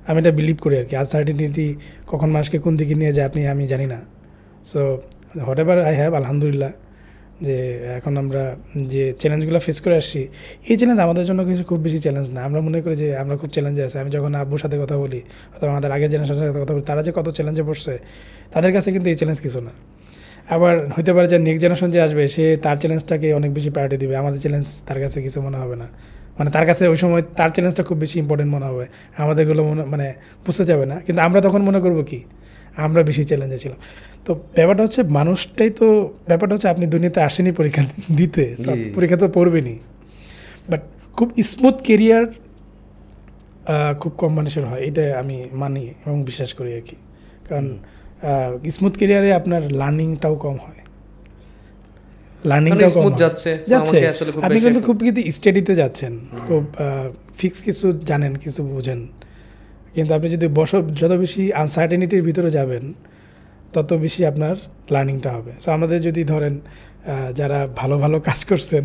আমি এটা বিলিভ করি আর কি, আনসার্টেনিটি কখন মানুষকে কোন দিকে নিয়ে যায় আমি জানি না। So what ever I have, আলহামদুলিল্লাহ যে এখন আমরা যে চ্যালেঞ্জগুলো ফেস করে আসছি, এই চ্যালেঞ্জ আমাদের জন্য কিছু খুব বেশি চ্যালেঞ্জ না। আমরা মনে করি যে আমরা খুব চ্যালেঞ্জে আছি। আমি যখন আব্বুর সাথে কথা বলি অথবা আমাদের আগের জেনারেশনের সাথে কথা বলি, তারা যে কত চ্যালেঞ্জে পড়ছে, তাদের কাছে কিন্তু এই চ্যালেঞ্জ কিছু না। আবার হতে পারে যে নেক্সট জেনারেশন যে আসবে সে তার চ্যালেঞ্জটাকে অনেক বেশি প্রায়োরিটি দিবে, আমাদের চ্যালেঞ্জ তার কাছে কিছু মনে হবে না, মানে তার কাছে ওই সময় তার চ্যালেঞ্জটা খুব বেশি ইম্পর্টেন্ট মনে হবে, আমাদেরগুলো মানে বুঝতে যাবে না। কিন্তু আমরা তখন মনে করবো কি আমরা বেশি চ্যালেঞ্জে ছিলাম। তো ব্যাপারটা হচ্ছে মানুষটাই তো, ব্যাপারটা হচ্ছে আপনি দুনিয়াতে আসেনি পরীক্ষা দিতে, পরীক্ষা তো পড়বেনই, বাট খুব স্মুথ কেরিয়ার খুব কম মানুষের হয়, এটা আমি মানি এবং বিশ্বাস করি আর কি। কারণ স্মুথ কেরিয়ারে আপনার লার্নিংটাও কম হয়, লার্নিংটাও কম যাচ্ছে, আপনি কিন্তু খুব কিন্তু স্টাডিতে যাচ্ছেন, খুব ফিক্স কিছু জানেন, কিছু বোঝেন। কিন্তু আপনি যদি যত বেশি আনসার্টেনিটির ভিতরে যাবেন তত বেশি আপনার লার্নিংটা হবে। সো আমাদের যদি ধরেন যারা ভালো ভালো কাজ করছেন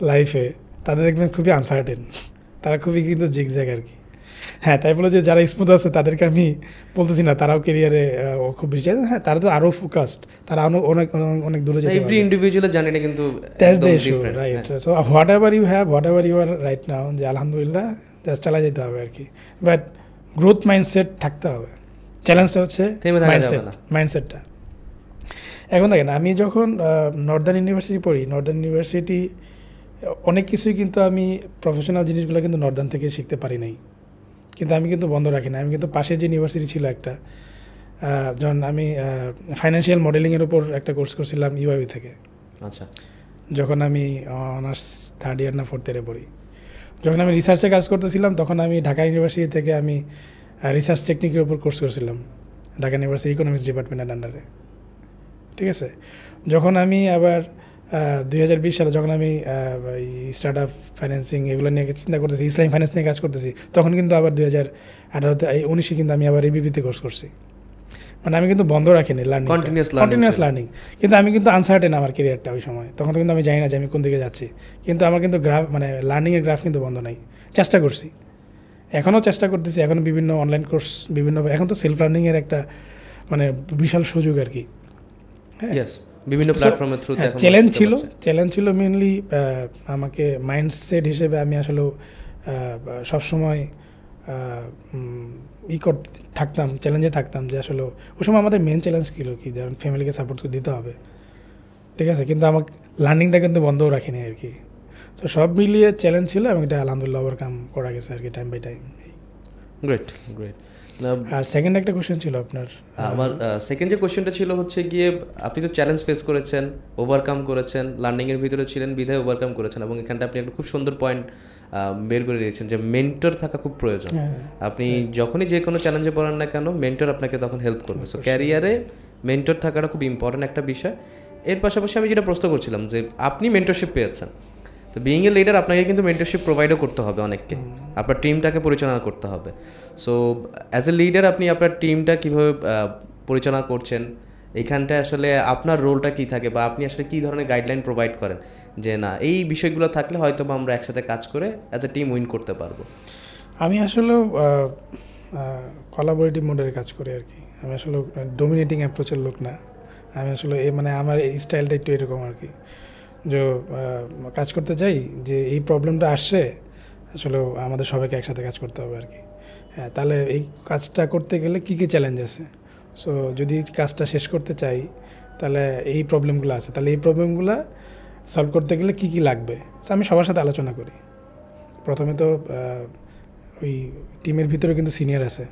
লাইফে, তাদের দেখবেন খুবই আনসার্টেন, তারা খুবই কিন্তু জিগজ্যাগ আর কি। হ্যাঁ, তাই বলে যে যারা স্মুথ আছে তাদেরকে আমি বলতেছি না তারাও কেরিয়ারে খুব বেশি, হ্যাঁ তারা তো আরও ফোকাসড, তারা অনেক অনেক দূরে যেতে পারে। এভরি ইন্ডিভিজুয়াল জানেন না, কিন্তু that's the issue, right? So whatever you have, whatever you are right now, যে আলহামদুলিল্লাহ জাস্ট চালা যেতে হবে আর কি। বাট গ্রোথ মাইন্ডসেট থাকতে হবে। চ্যালেঞ্জটা হচ্ছে মাইন্ডসেটটা। এখন দেখেন, আমি যখন নর্দার্ন ইউনিভার্সিটি পড়ি, নর্দার্ন ইউনিভার্সিটি অনেক কিছুই কিন্তু আমি প্রফেশনাল জিনিসগুলো কিন্তু নর্দার্ন থেকে শিখতে পারি নাই, কিন্তু আমি কিন্তু বন্ধ রাখি না। আমি কিন্তু পাশের যে ইউনিভার্সিটি ছিল একটা, যখন আমি ফাইন্যান্সিয়াল মডেলিংয়ের উপর একটা কোর্স করছিলাম ইউআইউ থেকে, আচ্ছা, যখন আমি অনার্স 3rd ইয়ার না 4th ইয়ারে পড়ি, যখন আমি রিসার্চে কাজ করতেছিলাম, তখন আমি ঢাকা ইউনিভার্সিটি থেকে আমি রিসার্চ টেকনিকের উপর কোর্স করছিলাম, ঢাকা ইউনিভার্সিটি ইকোনমিক্স ডিপার্টমেন্টের আন্ডারে, ঠিক আছে। যখন আমি আবার 2020 সালে যখন আমি স্টার্ট আপ ফাইন্যান্সিং এগুলো নিয়ে চিন্তা করতেছি, ইসলামিক ফাইন্যান্স নিয়ে কাজ করতেছি, তখন কিন্তু আবার 2018-19 কিন্তু আমি আবার এবিপিতে কোর্স করছি। মানে আমি কিন্তু বন্ধ রাখিনি লার্নিং, কন্টিনিউয়াস লার্নিং। কিন্তু আমি কিন্তু আনসার্টেন আমার কেরিয়ারটা ওই সময়, তখন কিন্তু আমি জানি না যে আমি কোন দিকে যাচ্ছি। কিন্তু আমার কিন্তু গ্রাফ, মানে লার্নিংয়ের গ্রাফ কিন্তু বন্ধ নাই, চেষ্টা করছি, এখনও চেষ্টা করতেছি। এখন বিভিন্ন অনলাইন কোর্স, এখন তো সেলফ লার্নিংয়ের একটা মানে বিশাল সুযোগ আর কি। হ্যাঁ, বিভিন্ন প্ল্যাটফর্মের থ্রুতে চ্যালেঞ্জ ছিল মেনলি আমাকে মাইন্ডসেট হিসেবে আমি আসলে সবসময় থাকতাম, চ্যালেঞ্জে থাকতাম, যে আসলে ওই সময় আমাদের মেন চ্যালেঞ্জ ছিল কি, যেমন ফ্যামিলিকে সাপোর্ট দিতে হবে, ঠিক আছে, কিন্তু আমার লার্নিংটা কিন্তু বন্ধও রাখিনি আর কি। তো সব মিলিয়ে চ্যালেঞ্জ ছিল এবং এটা আলহামদুলিল্লাহ ওভারকাম করা গেছে আর কি, টাইম বাই টাইম। গ্রেট। আর সেকেন্ড একটা কোয়েশ্চেন ছিল আপনার, আমার সেকেন্ড যে কোয়েশ্চেনটা ছিল হচ্ছে গিয়ে, আপনি তো চ্যালেঞ্জ ফেস করেছেন, ওভারকাম করেছেন, লার্নিংয়ের ভিতরে ছিলেন বিধায় ওভারকাম করেছেন, এবং এখানটা আপনি একটা খুব সুন্দর পয়েন্ট বের করে দিয়েছেন যে মেন্টর থাকা খুব প্রয়োজন। আপনি যখনই যে কোনো চ্যালেঞ্জে পড়েন না কেন, মেন্টর আপনাকে তখন হেল্প করবে। সো ক্যারিয়ারে মেন্টর থাকাটা খুব ইম্পর্টেন্ট একটা বিষয়। এর পাশাপাশি আমি যেটা প্রশ্ন করছিলাম যে আপনি মেন্টরশিপ পেয়েছেন, তো বিইং এ লিডার আপনাকে কিন্তু মেন্টরশিপ প্রোভাইডও করতে হবে অনেককে, আপনার টিমটাকে পরিচালনা করতে হবে। সো অ্যাজ এ লিডার আপনি আপনার টিমটা কীভাবে পরিচালনা করছেন, এইখানটায় আসলে আপনার রোলটা কী থাকে, বা আপনি আসলে কী ধরনের গাইডলাইন প্রোভাইড করেন যে না এই বিষয়গুলো থাকলে হয়তো বা আমরা একসাথে কাজ করে অ্যাজ এ টিম উইন করতে পারবো? আমি আসলে কোলাবোরেটিভ মোডের কাজ করি আর কি। আমি আসলে ডোমিনেটিং অ্যাপ্রোচের লোক না। আমি আসলে মানে আমার এই স্টাইলটা একটু এরকম আর কি, যে কাজ করতে চাই যে এই প্রবলেমটা আসছে, আসলে আমাদের সবাইকে একসাথে কাজ করতে হবে আর কি। হ্যাঁ, তাহলে এই কাজটা করতে গেলে কী কী চ্যালেঞ্জ আছে, সো যদি কাজটা শেষ করতে চাই তাহলে এই প্রবলেমগুলো আছে, তাহলে এই প্রবলেমগুলো সলভ করতে গেলে কী কী লাগবে, সো আমি সবার সাথে আলোচনা করি। প্রথমে তো ওই টিমের ভিতরে কিন্তু সিনিয়র আছে,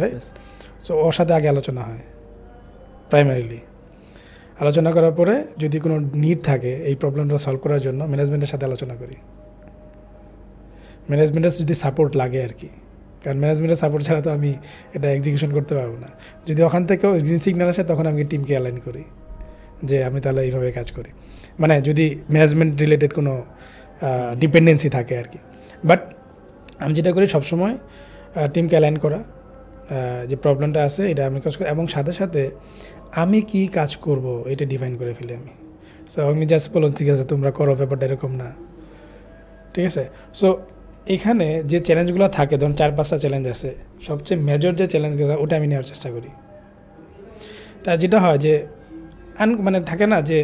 রাইট? সো ওর সাথে আগে আলোচনা হয় প্রাইমারিলি। আলোচনা করার পরে যদি কোনো নিড থাকে এই প্রবলেমটা সলভ করার জন্য, ম্যানেজমেন্টের সাথে আলোচনা করি। ম্যানেজমেন্টের যদি সাপোর্ট লাগে আর কি, কারণ ম্যানেজমেন্টের সাপোর্ট ছাড়া তো আমি এটা এক্সিকিউশন করতে পারবো না। যদি ওখান থেকেও গ্রিন সিগন্যাল আসে তখন আমি টিমকে অ্যালাইন করি যে আমি তাহলে এইভাবে কাজ করি, মানে যদি ম্যানেজমেন্ট রিলেটেড কোনো ডিপেন্ডেন্সি থাকে আর কি। বাট আমি যেটা করি সবসময় টিমকে অ্যালাইন করা, যে প্রবলেমটা আছে এটা আমি কাজ করি, এবং সাথে সাথে আমি কি কাজ করব এটা ডিফাইন করে ফেলি আমি। সো আমি জাস্ট বললাম ঠিক আছে তোমরা করো, ব্যাপারটা এরকম না, ঠিক আছে। সো এখানে যে চ্যালেঞ্জগুলো থাকে, ধরুন 4-5টা চ্যালেঞ্জ আছে, সবচেয়ে মেজর যে চ্যালেঞ্জগুলো ওটা আমি নেওয়ার চেষ্টা করি। তা যেটা হয় যে মানে থাকে না যে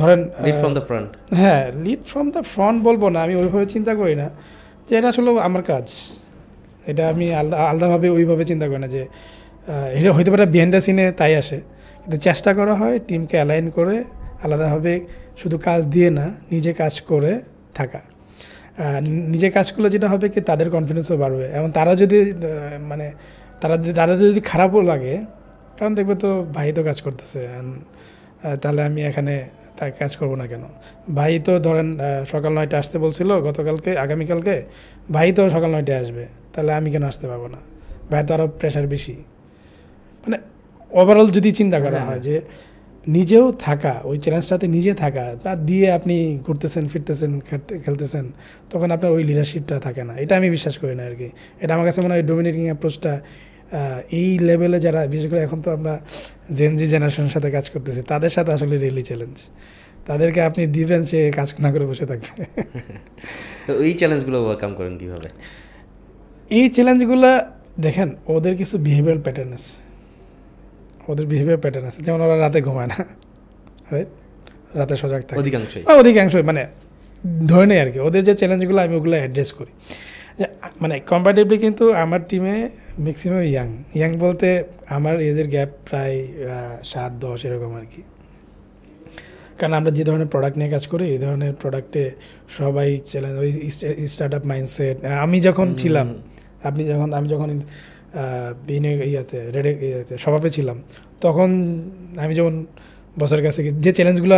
ধরেন লিড ফ্রম দ্য ফ্রন্ট। হ্যাঁ, লিড ফ্রম দ্য ফ্রন্ট বলবো না, আমি ওইভাবে চিন্তা করি না যে এটা আসলে আমার কাজ, এটা আমি আলাদাভাবে ওইভাবে চিন্তা করি না যে এটা হয়তো পারে বিহাইন্ড দ্য সিনে তাই আসে, কিন্তু চেষ্টা করা হয় টিমকে অ্যালাইন করে আলাদাভাবে শুধু কাজ দিয়ে না, নিজে কাজ করে থাকা। নিজে কাজ করলে যেটা হবে কি তাদের কনফিডেন্সও বাড়বে, এবং তারা যদি মানে তারা যদি খারাপও লাগে, কারণ দেখবে তো ভাই তো কাজ করতেছে, তাহলে আমি এখানে তাই কাজ করবো না কেন। ভাই তো ধরেন সকাল 9টায় আসতে বলছিল আগামীকালকে, ভাই তো সকাল 9টায় আসবে, তাহলে আমি কেন আসতে পারবো না? ভাইয়ের তো আরও প্রেশার বেশি। মানে ওভারঅল যদি চিন্তা করা হয় যে নিজেও থাকা, ওই চ্যালেঞ্জটাতে নিজে থাকা, তা দিয়ে আপনি ঘুরতেছেন ফিরতেছেন খেলতেছেন, তখন আপনার ওই লিডারশিপটা থাকে না। এটা আমি বিশ্বাস করি না আর কি। এটা আমার কাছে মনে হয় ডোমিনেটিং অ্যাপ্রোচটা এই লেভেলে যারা, বিশেষ করে এখন তো আমরা জেনজি জেনারেশনের সাথে কাজ করতেছি, তাদের সাথে আসলে রিয়েলি চ্যালেঞ্জ। তাদেরকে আপনি দিবেন, সে কাজ না করে বসে থাকবে। তো এই চ্যালেঞ্জগুলো ওভারকাম করেন কীভাবে? এই চ্যালেঞ্জগুলো দেখেন, ওদের কিছু বিহেভিয়ার প্যাটার্ন আছে, যেমন ওরা রাতে ঘুমায় না, রাইট? রাতে সজাগ থাকে অধিকাংশই, মানে ধরে নেই আর কি। ওদের যে চ্যালেঞ্জগুলো আমি ওগুলো অ্যাড্রেস করি, মানে কম্পারেটিভলি কিন্তু আমার টিমে ম্যাক্সিমাম ইয়াং বলতে আমার এজের গ্যাপ প্রায় 7-10 এরকম আর কি। কারণ আমরা যে ধরনের প্রোডাক্ট নিয়ে কাজ করি, এই ধরনের প্রোডাক্টে সবাই চ্যালেঞ্জ, ওই স্টার্ট আপ মাইন্ডসেট। আমি যখন ছিলাম, আমি যখন বিনিয়োগ সভাপতি ছিলাম, তখন আমি যখন বসের কাছে যে চ্যালেঞ্জগুলো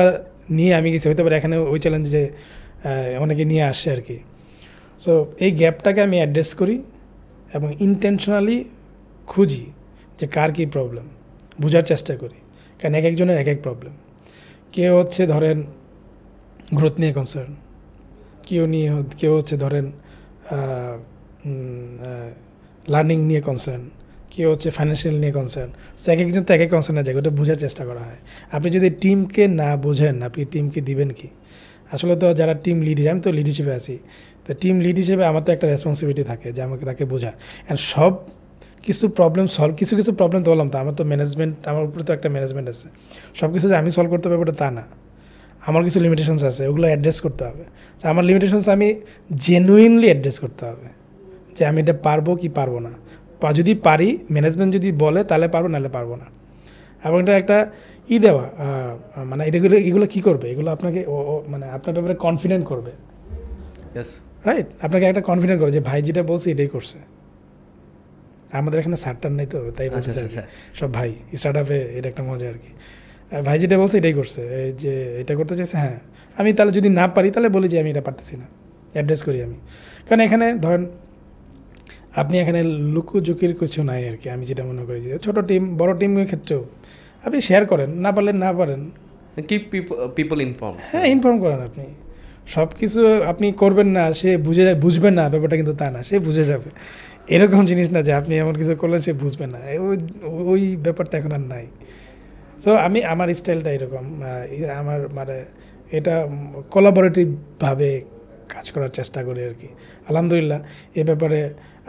নিয়ে আমি গেছি, হতে পারে এখানে ওই চ্যালেঞ্জে অনেকে নিয়ে আসছে আর কি। সো এই গ্যাপটাকে আমি অ্যাড্রেস করি এবং ইন্টেনশনালি খুঁজি যে কার কী প্রবলেম, বোঝার চেষ্টা করি। কারণ এক একজনের এক এক প্রবলেম। কেউ হচ্ছে ধরেন গ্রোথ নিয়ে কনসার্ন, কেউ হচ্ছে ধরেন লার্নিং নিয়ে কনসার্ন, কেউ হচ্ছে ফাইন্যান্সিয়াল নিয়ে কনসার্ন। সো এক একজন তো এক এক কনসার্নে যায়, ওটা বোঝার চেষ্টা করা হয়। আপনি যদি টিমকে না বোঝেন, আপনি টিমকে দিবেন কি? আসলে তো যারা টিম লিড, আমি তো লিডারশিপে আছি, তো টিম লিড হিসেবে আমার তো একটা রেসপন্সিবিলিটি থাকে যে আমাকে তাকে বোঝা। অ্যান্ড সব কিছু প্রবলেম সলভ, কিছু প্রবলেম তো বললাম, তো আমার তো ম্যানেজমেন্ট, আমার উপরে তো একটা ম্যানেজমেন্ট আছে। সব কিছু যে আমি সলভ করতে পারবো তা না, আমার কিছু লিমিটেশনস আছে, ওগুলো অ্যাড্রেস করতে হবে। তো আমার লিমিটেশনস আমি জেনুইনলি অ্যাড্রেস করতে হবে যে আমি এটা পারবো কি পারবো না। যদি পারি, ম্যানেজমেন্ট যদি বলে তাহলে পারবো, নাহলে পারবো না। এবং এটা একটা দেওয়া, মানে এগুলো কী করবে, এগুলো আপনাকে মানে আপনার ব্যাপারে কনফিডেন্ট করবে, রাইট? আপনাকে একটা কনফিডেন্ট করবে যে ভাই যেটা বলছে এটাই করছে। আমাদের এখানে সারটার নেই তো, তাই বলছে সব ভাই স্টার্ট আপে, এটা একটা মজা আর কি। ভাই যেটা বলছে এটাই করছে, এই যে এটা করতে চাইছে, হ্যাঁ। আমি তাহলে যদি না পারি তাহলে বলি যে আমি এটা পারতেছি না, অ্যাড্রেস করি আমি। কারণ এখানে ধরেন আপনি এখানে লুকোঝুঁকির কিছু নাই আর কি। আমি যেটা মনে করি যে ছোটো টিম বড় টিমের ক্ষেত্রেও আপনি শেয়ার করেন, না পারলেন না পারেন, কিপ পিপল ইনফর্ম। হ্যাঁ, ইনফর্ম করেন। আপনি সব কিছু আপনি করবেন না, সে বুঝবেন না, ব্যাপারটা কিন্তু তা না, সে বুঝে যাবে। এরকম জিনিস না যে আপনি এমন কিছু করলেন সে বুঝবে না, ওই ব্যাপারটা এখন আর নাই। সো আমার স্টাইলটা এরকম, আমার মানে এটা কোলাবোরেটিভভাবে কাজ করার চেষ্টা করি আর কি। আলহামদুলিল্লাহ এ ব্যাপারে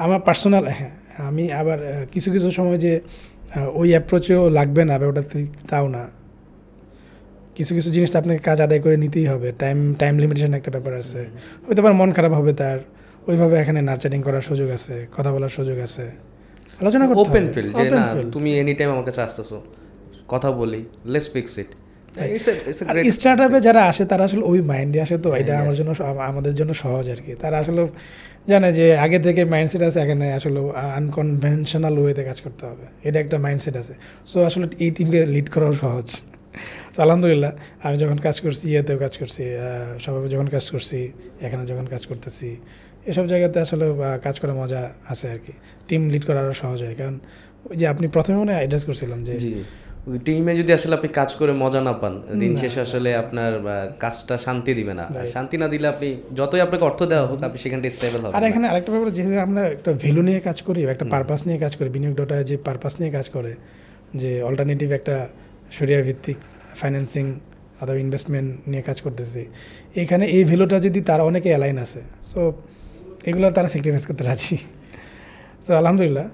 আমার পার্সোনাল, হ্যাঁ, আমি আবার কিছু সময় যে ওই অ্যাপ্রোচেও লাগবে না ব্যাপারটা, তাও না। কিছু জিনিসটা আপনাকে কাজ আদায় করে নিতেই হবে, টাইম লিমিটেশন একটা ব্যাপার আছে। হয়তো আবার মন খারাপ হবে তার, ওইভাবে এখানে নার্চারিং করার সুযোগ আছে, কথা বলার সুযোগ আছে, আলোচনা করতে হবে। ওপেন ফিল্ড, যে না তুমি এনি টাইম আমার কাছে আসতেছো, কথা বলি, লেটস ফিক্স ইট। স্টার্ট আপে যারা আসে তারা আসলে ওই মাইন্ডে আসে, তো এটা আমাদের জন্য সহজ আর কি। তারা আসলে জানে যে আগে থেকে মাইন্ডসেট আছে, এখানে আসলে আনকনভেনশনাল ওয়েতে কাজ করতে হবে, এটা একটা মাইন্ডসেট আছে। সো আসলে এই টিমকে লিড করাও সহজ। আলহামদুলিল্লাহ আমি যখন কাজ করছি, ইয়েতেও কাজ করছি, সবাই যখন কাজ করছি, এখানে যখন কাজ করতেছি, এসব জায়গাতে আসলে কাজ করার মজা আছে আর কি। টিম লিড করা আরও সহজ হয়, কারণ ওই যে আপনি প্রথমে মনে হয় অ্যাড্রেস করছিলাম যে টিমে যদি আসলে আপনি কাজ করে মজা না পান, দিন শেষে আসলে আপনার কাজটা শান্তি দিবে না। শান্তি না দিলে আপনি যতই আপনাকে অর্থ দেওয়া হোক, আপনি সেখানটা স্টেবল হবে। আর এখানে আরেকটা ব্যাপার, যেহেতু আমরা একটা ভ্যালু নিয়ে কাজ করি, একটা পারপাস নিয়ে কাজ করি, বিনিয়োগ ডটা যে পারপাস নিয়ে কাজ করে, যে অল্টারনেটিভ একটা শরিয়া ভিত্তিক ফাইন্যান্সিং অথবা ইনভেস্টমেন্ট নিয়ে কাজ করতেছি, এখানে এই ভ্যালুটা যদি তারা অনেকে অ্যালাইন আছে, সো এগুলো তারা স্যাক্রিফাইস করতে রাজি। সো আলহামদুলিল্লাহ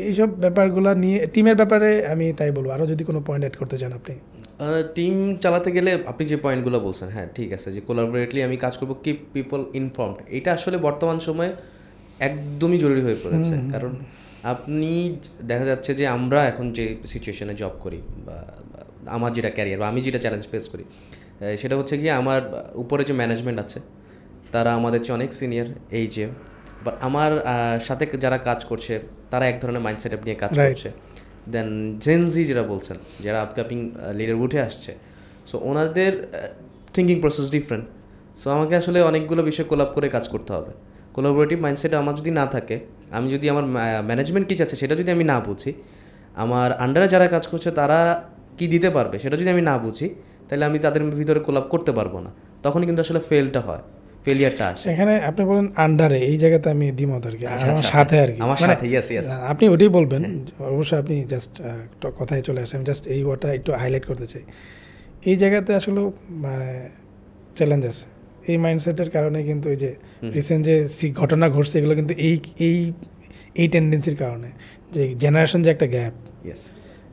এইসব ব্যাপারগুলো নিয়ে টিমের ব্যাপারে আমি তাই বলবো। আরও যদি কোনো পয়েন্ট অ্যাড করতে চান আপনি। টিম চালাতে গেলে আপনি যে পয়েন্টগুলো বলছেন, হ্যাঁ ঠিক আছে, যে কোলাবোরেটলি আমি কাজ করবো, কিপ পিপল ইনফর্মড, এটা আসলে বর্তমান সময়ে একদমই জরুরি হয়ে পড়েছে। কারণ আপনি দেখা যাচ্ছে যে আমরা এখন যে সিচুয়েশনে জব করি বা আমার যেটা ক্যারিয়ার বা আমি যেটা চ্যালেঞ্জ ফেস করি, সেটা হচ্ছে গিয়ে আমার উপরে যে ম্যানেজমেন্ট আছে তারা আমাদের চেয়ে অনেক সিনিয়র এইজে, বা আমার সাথে যারা কাজ করছে তারা এক ধরনের মাইন্ডসেট নিয়ে কাজ করছে। দেন জেনজি যেটা বলছেন, যারা আপকামিং লিডার উঠে আসছে, সো ওনাদের থিঙ্কিং প্রসেস ডিফারেন্ট। সো আমাকে আসলে অনেকগুলো বিষয় কোলাপ করে কাজ করতে হবে। কোলাবোরেটিভ মাইন্ডসেট আমার যদি না থাকে, আমি যদি আমার ম্যানেজমেন্ট কী চাচ্ছে সেটা যদি আমি না বুঝি, আমার আন্ডারে যারা কাজ করছে তারা কি দিতে পারবে সেটা যদি আমি না বুঝি, তাহলে আমি তাদের ভিতরে কোলাপ করতে পারবো না। তখনই কিন্তু আসলে ফেলিয়ারটা আসে। এখানে আপনি বলেন আন্ডারে, এই জায়গাতে আমি দ্বিমত আর কি, আমার সাথে আর কি, আমার সাথে ইয়েস ইয়েস আপনি ওটাই বলবেন অবশ্যই, আপনি জাস্ট কথায় চলে আসেন, জাস্ট এই ওয়াটা একটু হাইলাইট করতে চাই। এই জায়গাতে আসলে মানে চ্যালেঞ্জ আছে এই মাইন্ডসেটের কারণে, কিন্তু এই যে রিসেন্ট যে ঘটনা ঘটছে এগুলো কিন্তু এই টেন্ডেন্সির কারণে, যে জেনারেশন যে একটা গ্যাপ,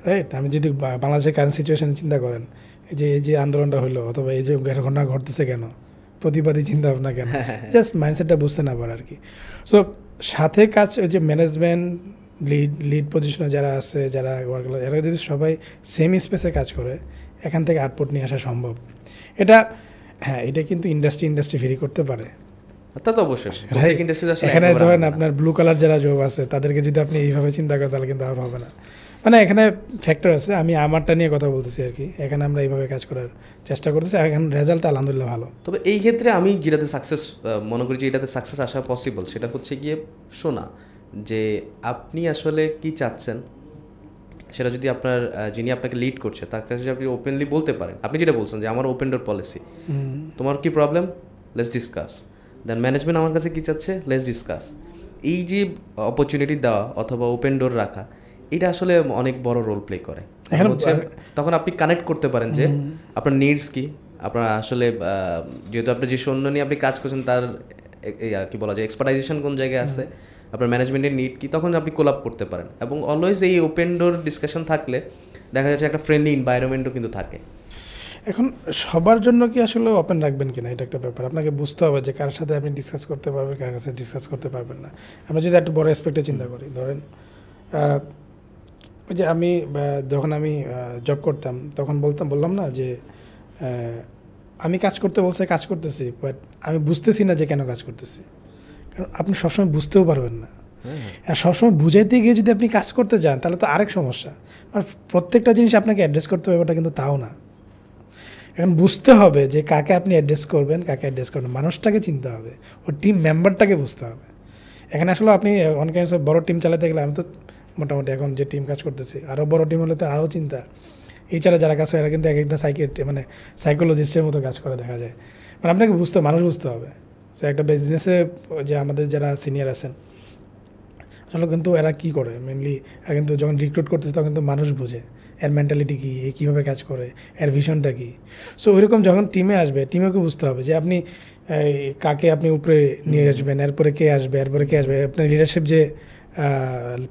রাইট। আমি যদি বাংলাদেশের কারেন্ট সিচুয়েশানে চিন্তা করেন, এই যে আন্দোলনটা হলো অথবা এই যে ঘটনা ঘটতেছে কেন, প্রতিবাদী চিন্তা ভাবনা কেন, জাস্ট মাইন্ডসেটটা বুঝতে না পারে আর কি। সো সাথে কাজ ওই যে ম্যানেজমেন্ট লিড পজিশনে যারা আছে, যারা ওয়ার্কগুলো, এরা যদি সবাই সেম স্পেসে কাজ করে, এখান থেকে আউটপুট নিয়ে আসা সম্ভব। এটা হ্যাঁ, এটা কিন্তু ইন্ডাস্ট্রি ভেরি করতে পারে। তা তো অবশ্যই এখানে ধরেন আপনার ব্লু কালার যারা জব আছে তাদেরকে যদি আপনি এইভাবে চিন্তা করেন তাহলে কিন্তু আর হবে না। মানে এখানে ফ্যাক্টর আছে, আমি আমারটা নিয়ে কথা বলতেছি আর কি। এখানে আমরা এইভাবে কাজ করার চেষ্টা করতেছি, এখন রেজাল্ট আলহামদুলিল্লাহ ভালো। তবে এই ক্ষেত্রে আমি যেটাতে সাকসেস মনে করি যে এটাতে সাকসেস আসা পসিবল, সেটা হচ্ছে গিয়ে শোনা যে আপনি আসলে কি চাচ্ছেন, সেটা যদি আপনার যিনি আপনাকে লিড করছে তার কাছে আপনি ওপেনলি বলতে পারেন। আপনি যেটা বলছেন যে আমার ওপেন ডোর পলিসি, তোমার কি problem, let's discuss. Then management আমার কাছে কী চাচ্ছে, লেটস ডিসকাস। এই যে অপরচুনিটি দেওয়া অথবা ওপেন ডোর রাখা, এটা আসলে অনেক বড় রোল প্লে করে। হচ্ছে তখন আপনি কানেক্ট করতে পারেন যে আপনার নিডস কি, আপনার আসলে যেহেতু আপনি যে সৈন্য নিয়ে আপনি কাজ করছেন তার কি বলা যায় এক্সপার্টাইজেশন কোন জায়গায় আছে, আপনার ম্যানেজমেন্টের নিড কি, তখন আপনি কোলাপ করতে পারেন। এবং অলওয়েজ এই ওপেন ডোর ডিসকাশন থাকলে দেখা যাচ্ছে একটা ফ্রেন্ডলি এনভায়রনমেন্টও কিন্তু থাকে। এখন সবার জন্য কি আসলে ওপেন রাখবেন কিনা এটা একটা ব্যাপার, আপনাকে বুঝতে হবে যে কার সাথে আপনি ডিসকাস করতে পারবেন, কার সাথে ডিসকাস করতে পারবেন না। আমরা যদি একটু বড় অ্যাসপেক্টে চিন্তা করি, ধরেন ওই যে আমি যখন আমি জব করতাম তখন বললাম না যে আমি কাজ করতে বলছে কাজ করতেছি, বাট আমি বুঝতেছি না যে কেন কাজ করতেছি। কারণ আপনি সবসময় বুঝতেও পারবেন না, আর সবসময় বুঝাইতে গিয়ে যদি আপনি কাজ করতে যান তাহলে তো আরেক সমস্যা। আর প্রত্যেকটা জিনিস আপনাকে অ্যাড্রেস করতে হবে, ওটা কিন্তু তাও না। এখন বুঝতে হবে যে কাকে আপনি অ্যাড্রেস করবেন, কাকে অ্যাড্রেস করবেন, মানুষটাকে চিনতে হবে, ও টিম মেম্বারটাকে বুঝতে হবে। এখানে আসলে আপনি অনেক বড় টিম চালাতে গেলে, আমি তো মোটামুটি এখন যে টিম কাজ করতেছি, আরও বড় টিম হলে তো আরও চিন্তা। এছাড়া যারা কাজ করে এরা কিন্তু এক একটা সাইকোলজিস্টের মতো কাজ করে দেখা যায়। মানে আপনাকে মানুষ বুঝতে হবে। সে একটা বিজনেসে যে আমাদের যারা সিনিয়র আছেন আসলে কিন্তু এরা কী করে মেনলি, এরা কিন্তু যখন রিক্রুট করতেছে তখন কিন্তু মানুষ বোঝে এর মেন্টালিটি কী, এ কীভাবে কাজ করে, এর ভিশনটা কী। সো ওইরকম যখন টিমে আসবে, টিমেকে বুঝতে হবে যে আপনি কাকে আপনি উপরে নিয়ে আসবেন, এরপরে কে আসবে, এরপরে কে আসবে, আপনার লিডারশিপ যে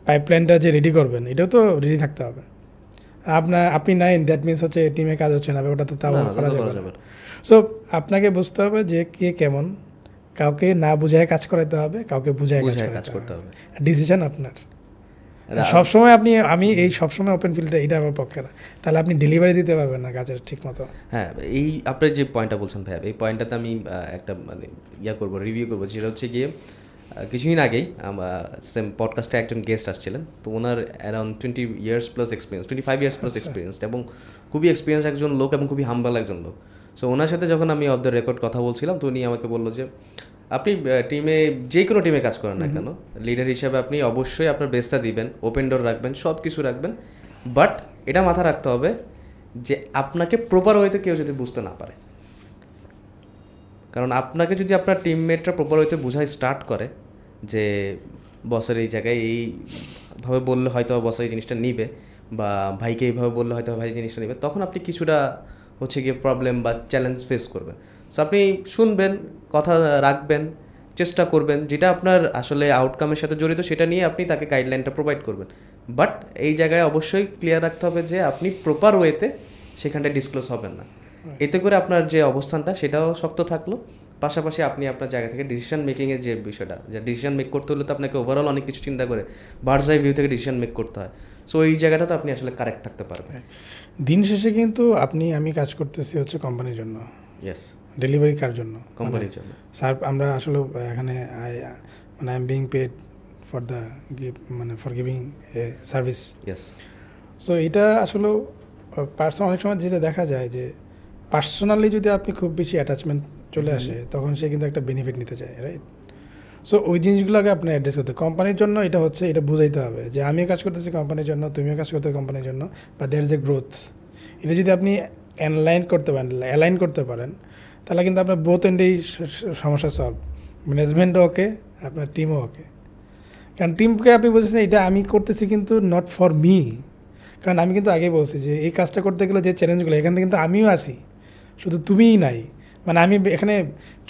পাইপলাইনটা যে রেডি করবেন এটাও তো রেডি থাকতে হবে। আপনি নাই, দ্যাট মিনস হচ্ছে টিমে কাজ হচ্ছে না, ওটা তো তাও করা যাবে। সো আপনাকে বুঝতে হবে যে কে কেমন, কাউকে না বুঝায় কাজ করাতে হবে, কাউকে বুঝায় কাজ করতে হবে। ডিসিশন আপনার। সবসময় আমি এই সবসময় ওপেন ফিল্ডটা, এটা আমার পক্ষে না, তাহলে আপনি ডেলিভারি দিতে পারবেন না কাজের ঠিক মতো। হ্যাঁ, এই আপনার যে পয়েন্টটা বলছেন ভাইয়া, এই পয়েন্টটাতে আমি একটা মানে রিভিউ করবো, যেটা হচ্ছে গিয়ে কিছুদিন আগেই সেম পডকাস্টে একজন গেস্ট আসছিলেন। তো ওনার around 20 years plus experience, 25 years plus experience, এবং খুবই এক্সপিরিয়েন্স একজন লোক এবং খুবই হাম্বল একজন লোক। সো ওনার সাথে যখন আমি অফ দ্য রেকর্ড কথা বলছিলাম, তো উনি আমাকে বললো যে আপনি টিমে যে কোনো টিমে কাজ করেন না কেন, লিডার হিসাবে আপনি অবশ্যই আপনার বেস্টটা দিবেন, ওপেন ডোর রাখবেন, সব কিছু রাখবেন, বাট এটা মাথা রাখতে হবে যে আপনাকে প্রপার ওয়েতে কেউ যদি বুঝতে না পারে। কারণ আপনাকে যদি আপনার টিমমেটরা প্রপার ওয়েতে বোঝায় স্টার্ট করে যে বসের এই জায়গায় এইভাবে বললে হয়তো বস এই জিনিসটা নিবে, বা ভাইকে এইভাবে বললে হয়তো ভাই জিনিসটা নেবে, তখন আপনি কিছুটা হচ্ছে গিয়ে প্রবলেম বা চ্যালেঞ্জ ফেস করবেন। সো আপনি শুনবেন, কথা রাখবেন, চেষ্টা করবেন, যেটা আপনার আসলে আউটকামের সাথে জড়িত সেটা নিয়ে আপনি তাকে গাইডলাইনটা প্রোভাইড করবেন। বাট এই জায়গায় অবশ্যই ক্লিয়ার রাখতে হবে যে আপনি প্রপার ওয়েতে সেখানটায় ডিসক্লোজ হবেন না। এতে করে আপনার যে অবস্থানটা সেটাও শক্ত থাকলো, পাশাপাশি আপনি আপনার জায়গা থেকে ডিসিশন মেকিংয়ের যে বিষয়টা, যে ডিসিশন মেক করতে হলে তো আপনাকে ওভারঅল অনেক কিছু চিন্তা করে বার্ডস আই ভিউ থেকে ডিসিশন মেক করতে হয়। সো এই জায়গাটা তো আপনি আসলে কারেক্ট থাকতে পারবেন। দিন শেষে কিন্তু আমি কাজ করতেছি হচ্ছে কোম্পানির জন্য, ইয়েস, ডেলিভারি কার জন্য, কোম্পানির জন্য। স্যার আমরা আসলে এখানে I am being paid for the for giving a service. Yes. So এটা আসলে অনেক সময় যেটা দেখা যায় যে পার্সোনালি যদি আপনি খুব বেশি অ্যাটাচমেন্ট চলে আসে তখন সে কিন্তু একটা বেনিফিট নিতে চায়, রাইট? সো ওই জিনিসগুলোকে আপনি অ্যাড্রেস করতে, কোম্পানির জন্য এটা বুঝাইতে হবে যে আমিও কাজ করতেছি কোম্পানির জন্য, তুমিও কাজ করতে কোম্পানির জন্য, বা দেয়ার ইজ এ গ্রোথ। এটা যদি আপনি অ্যালাইন করতে পারেন তাহলে কিন্তু আপনার বোথ এন্ডেই সমস্যা সলভ, ম্যানেজমেন্টও ওকে, আপনার টিমও ওকে। কারণ টিমকে আপনি বলছেন এটা আমি করতেছি কিন্তু নট ফর মি, কারণ আমি কিন্তু আগেই বলছি যে এই কাজটা করতে গেলে যে চ্যালেঞ্জগুলো এখান থেকে কিন্তু আমিও আসি, শুধু তুমিই নাই। আমি এখানে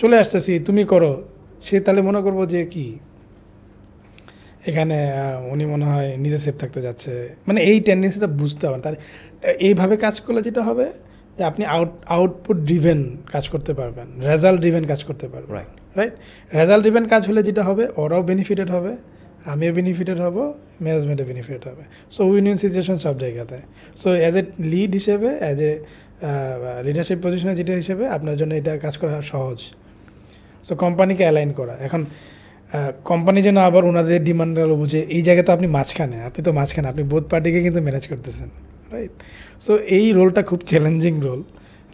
চলে আসতেছি, তুমি করো, সে তাহলে মনে করবো যে কি এখানে উনি মনে হয় নিজে সেফ থাকতে যাচ্ছে, এই টেন্ডেন্সিটা বুঝতে হবে। তার এইভাবে কাজ করলে যেটা হবে যে আপনি আউটপুট ড্রিভেন কাজ করতে পারবেন, রেজাল্ট ড্রিভেন কাজ করতে পারবেন, রাইট? রেজাল্ট ড্রিভেন কাজ হলে যেটা হবে ওরাও বেনিফিটেড হবে, আমিও বেনিফিটেড হব, ম্যানেজমেন্টে বেনিফিট হবে। সো উইন উইন সিচুয়েশন সব জায়গাতে। সো অ্যাজ এ লিড হিসেবে, অ্যাজ এ লিডারশিপ পজিশনে যেটা হিসেবে আপনার জন্য এটা কাজ করা সহজ। সো কোম্পানিকে অ্যালাইন করা, এখন কোম্পানি যেন আবার ওনাদের ডিমান্ডগুলো বুঝে, এই জায়গাতে আপনি মাঝখানে, আপনি বোথ পার্টিকে কিন্তু ম্যানেজ করতেছেন, রাইট? সো এই রোলটা খুব চ্যালেঞ্জিং রোল,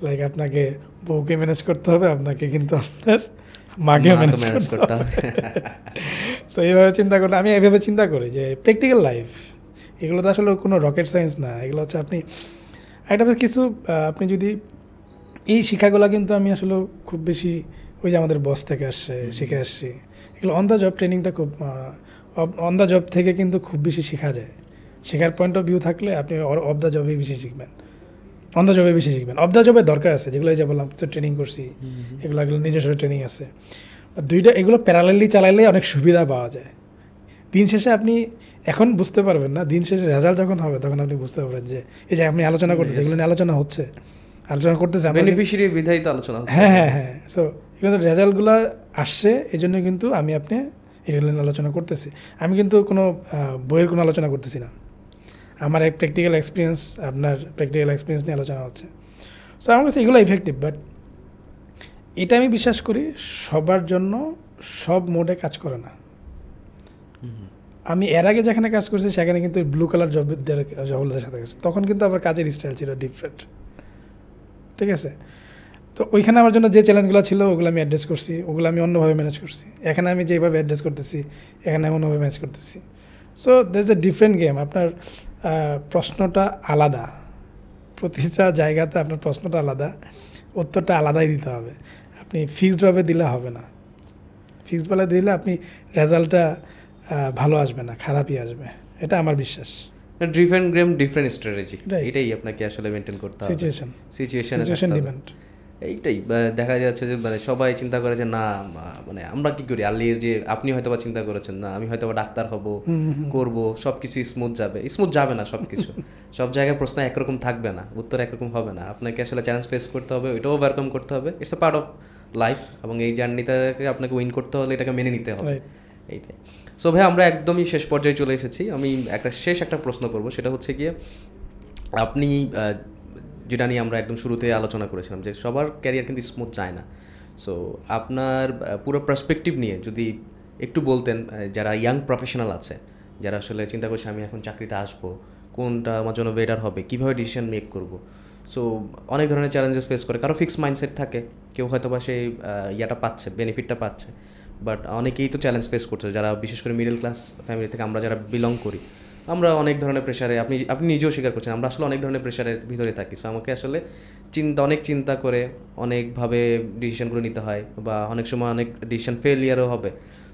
লাইক আপনাকে বউকে ম্যানেজ করতে হবে, আপনাকে কিন্তু আপনার মাকেও ম্যানেজ করতে হবে। সো এইভাবে আমি এইভাবে চিন্তা করি যে প্র্যাকটিক্যাল লাইফ এগুলো তো আসলে কোনো রকেট সায়েন্স না, এগুলো হচ্ছে আপনি কিছু আপনি যদি এই শিক্ষাগুলো কিন্তু আমি আসলে খুব বেশি ওই যে আমাদের বস থেকে শিখে আসছি, এগুলো অন দ্য জব ট্রেনিংটা খুব অন দ্য জব থেকে কিন্তু খুব বেশি শেখা যায়। শেখার পয়েন্ট অফ ভিউ থাকলে আপনি অফ দ্য জবে বেশি শিখবেন, অন দ্য জবে বেশি শিখবেন। অফ দ্য জবে দরকার আছে, যেগুলো যে বললাম কিছু ট্রেনিং করছি, এগুলো নিজস্ব ট্রেনিং আছে, এগুলো প্যারালেলি চালাইলে অনেক সুবিধা পাওয়া যায়। দিন শেষে আপনি এখন বুঝতে পারবেন না, দিন শেষে রেজাল্ট যখন হবে তখন আপনি বুঝতে পারবেন যে এই যে আপনি আলোচনা করতেছেন, এগুলো নিয়ে আলোচনা করতেছে, বেনিফিশিয়ারি বিধায়িত আলোচনা হচ্ছে। হ্যাঁ। সো এগুলো রেজাল্টগুলো আসছে, এই জন্য কিন্তু আপনি এগুলো নিয়ে আলোচনা করতেছি। আমি কিন্তু কোনো বইয়ের কোনো আলোচনা করতেছি না, আমার এক প্র্যাকটিক্যাল এক্সপিরিয়েন্স, আপনার প্র্যাকটিক্যাল এক্সপিরিয়েন্স নিয়ে আলোচনা হচ্ছে। সো আমার কাছে এগুলো ইফেক্টিভ, বাট এটা আমি বিশ্বাস করি সবার জন্য সব মোডে কাজ করে না। আমি এর আগে যেখানে কাজ করছি সেখানে কিন্তু ব্লু কালার জবদের সাথে তখন কিন্তু আবার কাজের স্টাইল ছিল ডিফারেন্ট, ঠিক আছে? তো ওইখানে আমার জন্য যে চ্যালেঞ্জগুলো ছিল ওগুলো আমি অ্যাড্রেস করছি, ওগুলো আমি অন্যভাবে ম্যানেজ করছি। এখানে আমি যেভাবে অ্যাড্রেস করতেছি এখানে আমি অন্যভাবে ম্যানেজ করতেছি। So there is a different game. আপনার প্রশ্নটা আলাদা, প্রতিটা জায়গাতে আপনার প্রশ্নটা আলাদা, উত্তরটা আলাদাই দিতে হবে। আপনি ফিক্সডভাবে দিলে হবে না, ফিক্সডভাবে দিলে আপনি রেজাল্টটা ভালো আসবে না, খারাপই আসবে, এটা আমার বিশ্বাস। ডিফারেন্ট গেম ডিফারেন্ট স্ট্র্যাটেজি, এটাই আপনাকে আসলে মেনটেন করতে হবে। Situation depend. এইটাই দেখা যাচ্ছে যে সবাই চিন্তা করে যে না আমরা কি করি, আল্লি যে আপনি হয়তো বা চিন্তা করেছেন না আমি হয়তো বা ডাক্তার হব, করব, সব কিছু স্মুথ যাবে না, সব কিছু সব জায়গায় প্রশ্ন একরকম থাকবে না, উত্তর একরকম হবে না। আপনাকে আসলে চ্যালেঞ্জ ফেস করতে হবে, ওইটাও ওভারকাম করতে হবে, it's a part of life. এবং এই জার্নিটাকে আপনাকে উইন করতে হলে এটাকে মেনে নিতে হবে, এইটাই। সো ভাই আমরা একদমই শেষ পর্যায়ে চলে এসেছি। আমি একটা প্রশ্ন করব, সেটা হচ্ছে গিয়ে আপনি যেটা নিয়ে আমরা একদম শুরুতে আলোচনা করেছিলাম যে সবার ক্যারিয়ার কিন্তু স্মুথ যায় না। সো আপনার পুরো পার্সপেক্টিভ নিয়ে যদি একটু বলতেন, যারা ইয়াং প্রফেশনাল আছে, যারা আসলে চিন্তা করছে আমি এখন চাকরিতে আসবো, কোনটা আমার জন্য বেটার হবে, কীভাবে ডিসিশন মেক করব। সো অনেক ধরনের চ্যালেঞ্জেস ফেস করে, কারো ফিক্স মাইন্ডসেট থাকে, কেউ হয়তো বা সেই পাচ্ছে, বেনিফিটটা পাচ্ছে, বাট অনেকেই তো চ্যালেঞ্জ ফেস করছে, যারা বিশেষ করে মিডল ক্লাস ফ্যামিলি থেকে আমরা যারা বিলং করি, আমরা অনেক ধরনের প্রেশারে, আপনি নিজেও স্বীকার করছেন, আমরা আসলে অনেক ধরনের প্রেশারের ভিতরে থাকি। সো আমাকে আসলে অনেক চিন্তা করে অনেকভাবে ডিসিশনগুলো নিতে হয়, বা অনেক সময় অনেক ডিসিশন ফেলিয়ারও হবে।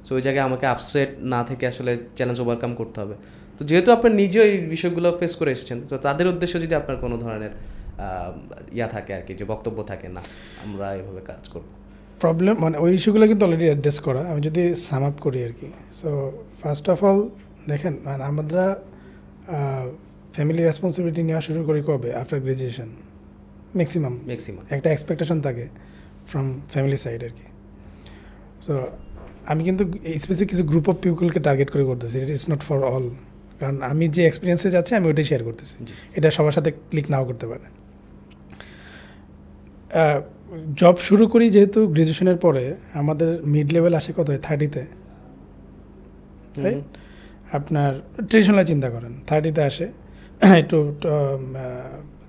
সো ওই জায়গায় আমাকে আপসেট না থেকে আসলে চ্যালেঞ্জ ওভারকাম করতে হবে। তো যেহেতু আপনি নিজেও এই বিষয়গুলো ফেস করে এসেছেন, তো তাদের উদ্দেশ্যে যদি আপনার কোনো ধরনের ইয়া থাকে আর কি, যে বক্তব্য থাকে না আমরা এভাবে কাজ করব। প্রবলেম মানে ওই ইস্যুগুলো কিন্তু অলরেডি অ্যাড্রেস করা, আমি যদি সাম আপ করি আর কি। সো ফার্স্ট অফ অল দেখেন, মানে আমরা ফ্যামিলি রেসপন্সিবিলিটি নেওয়া শুরু করি কবে? আফটার গ্রাজুয়েশন ম্যাক্সিমাম একটা এক্সপেকটেশন থাকে ফ্রম ফ্যামিলি সাইড আর কি। সো আমি কিন্তু স্পেসিফিক কিছু গ্রুপ অফ পিপলকে টার্গেট করে করতেছি, it is not for all, কারণ আমি যে এক্সপিরিয়েন্সে যাচ্ছি আমি ওইটাই শেয়ার করতেছি, এটা সবার সাথে ক্লিক নাও করতে পারে। জব শুরু করি যেহেতু গ্রাজুয়েশনের পরে, আমাদের মিড লেভেল আসে কত? 30-তে, রাইট? আপনার ট্রেডিশনাল চিন্তা করেন 30-তে আসে, একটু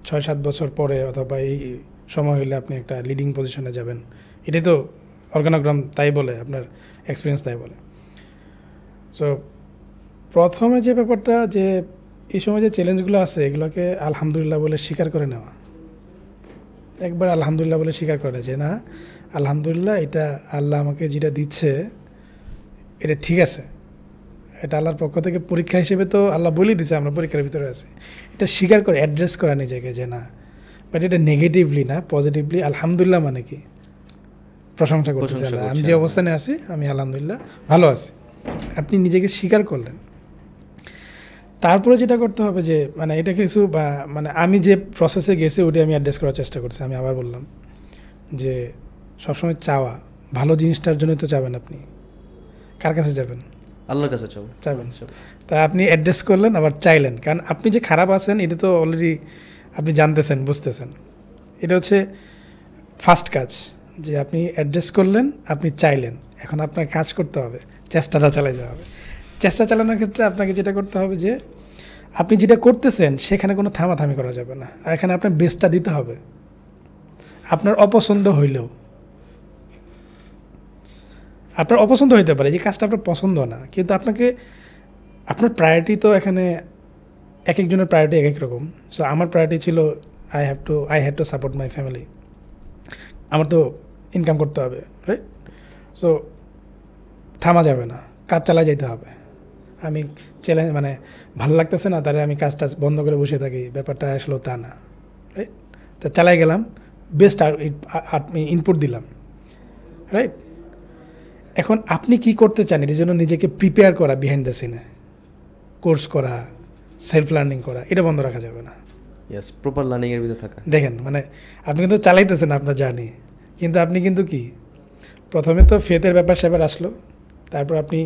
6-7 বছর পরে অথবা এই সময় হলে আপনি একটা লিডিং পজিশনে যাবেন, এটাই তো অর্গানোগ্রাম তাই বলে, আপনার এক্সপিরিয়েন্স তাই বলে। সো প্রথমে যে ব্যাপারটা, যে এই সময় যে চ্যালেঞ্জগুলো আছে এগুলোকে আলহামদুলিল্লাহ বলে স্বীকার করে নেওয়া, একবার আলহামদুলিল্লাহ বলে স্বীকার করে যে না আলহামদুলিল্লাহ, এটা আল্লাহ আমাকে যেটা দিচ্ছে এটা ঠিক আছে, এটা আল্লাহর পক্ষ থেকে পরীক্ষা হিসেবে তো আল্লাহ বলেই দিচ্ছে, আমরা পরীক্ষার ভিতরে আছি, এটা স্বীকার করে অ্যাড্রেস করা নিজেকে যে না, বাট এটা নেগেটিভলি না, পজিটিভলি। আলহামদুলিল্লাহ মানে কি? প্রশংসা করতেছি, আমি যে অবস্থানে আছি আমি আলহামদুলিল্লাহ ভালো আছি, আপনি নিজেকে স্বীকার করলেন। তারপরে যেটা করতে হবে যে মানে এটা কিছু বা মানে আমি যে প্রসেসে গেছি ওটা আমি অ্যাড্রেস করার চেষ্টা করছি। আমি আবার বললাম যে সবসময় চাওয়া, ভালো জিনিসটার জন্য তো যাবেন, আপনি কার কাছে যাবেন? আল্লাহর কাছে চাবেন। তা আপনি অ্যাড্রেস করলেন আবার চাইলেন, কারণ আপনি যে খারাপ আছেন এটা তো অলরেডি আপনি জানতেছেন, বুঝতেছেন। এটা হচ্ছে ফার্স্ট কাজ, যে আপনি অ্যাড্রেস করলেন, আপনি চাইলেন, এখন আপনাকে কাজ করতে হবে, চেষ্টাটা চালাতে হবে। চেষ্টা চালানোর ক্ষেত্রে আপনাকে যেটা করতে হবে যে আপনি যেটা করতেছেন সেখানে কোনো থামাথামি করা যাবে না, আর এখানে আপনার বেস্টটা দিতে হবে, আপনার অপছন্দ হইলেও। আপনার অপছন্দ হইতে পারে যে কাজটা আপনার পছন্দ না, কিন্তু আপনাকে আপনার প্রায়োরিটি তো এখানে এক একজনের প্রায়োরিটি এক এক রকম। সো আমার প্রায়োরিটি ছিল I had to support my family, আমার তো ইনকাম করতে হবে, রাইট? সো থামা যাবে না, কাজ চালা যেতে হবে। আমি চ্যালেঞ্জ মানে ভালো লাগতেছে না তাহলে আমি কাজটা বন্ধ করে বসে থাকি, ব্যাপারটা আসলেও তা না, রাইট? তা চালাই গেলাম, বেস্ট আপনি ইনপুট দিলাম, রাইট? এখন আপনি কি করতে চান এর জন্য নিজেকে প্রিপেয়ার করা, বিহাইন্ড দ্য সিনে কোর্স করা, সেলফ লার্নিং করা, এটা বন্ধ রাখা যাবে না। ইয়েস, প্রপার লার্নিং এর ভিতরে থাকা। দেখেন মানে আপনি কিন্তু চালাইতেছেন আপনার জার্নি, কিন্তু আপনি কিন্তু কি প্রথমে তো ফেথের ব্যাপার স্যাপার আসলো, তারপর আপনি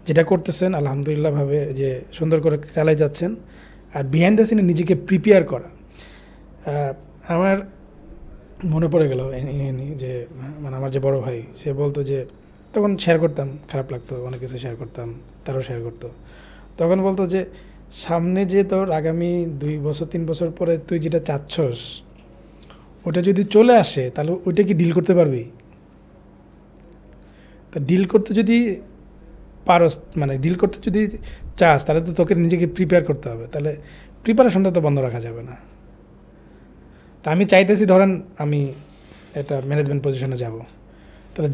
যেটা করতেছেন আলহামদুলিল্লাহভাবে যে সুন্দর করে চালাই যাচ্ছেন, আর বিহাইন্ড দ্য সিনে নিজেকে প্রিপেয়ার করা। আমার মনে পড়ে গেল যে মানে আমার যে বড় ভাই, সে বলতো যে তখন শেয়ার করতাম, খারাপ লাগতো, অনেক কিছু শেয়ার করতাম, তারও শেয়ার করতো। তখন বলতো যে সামনে যে তোর আগামী 2 বছর 3 বছর পরে তুই যেটা চাচ্ছস ওটা যদি চলে আসে তাহলে ওইটা কি ডিল করতে পারবি? তা ডিল করতে যদি পারস, মানে ডিল করতে যদি চাস তাহলে তো তোকে নিজেকে প্রিপেয়ার করতে হবে, তাহলে প্রিপারেশনটা তো বন্ধ রাখা যাবে না। তা আমি চাইতেছি ধরেন আমি একটা ম্যানেজমেন্ট পজিশনে যাব, তাহলে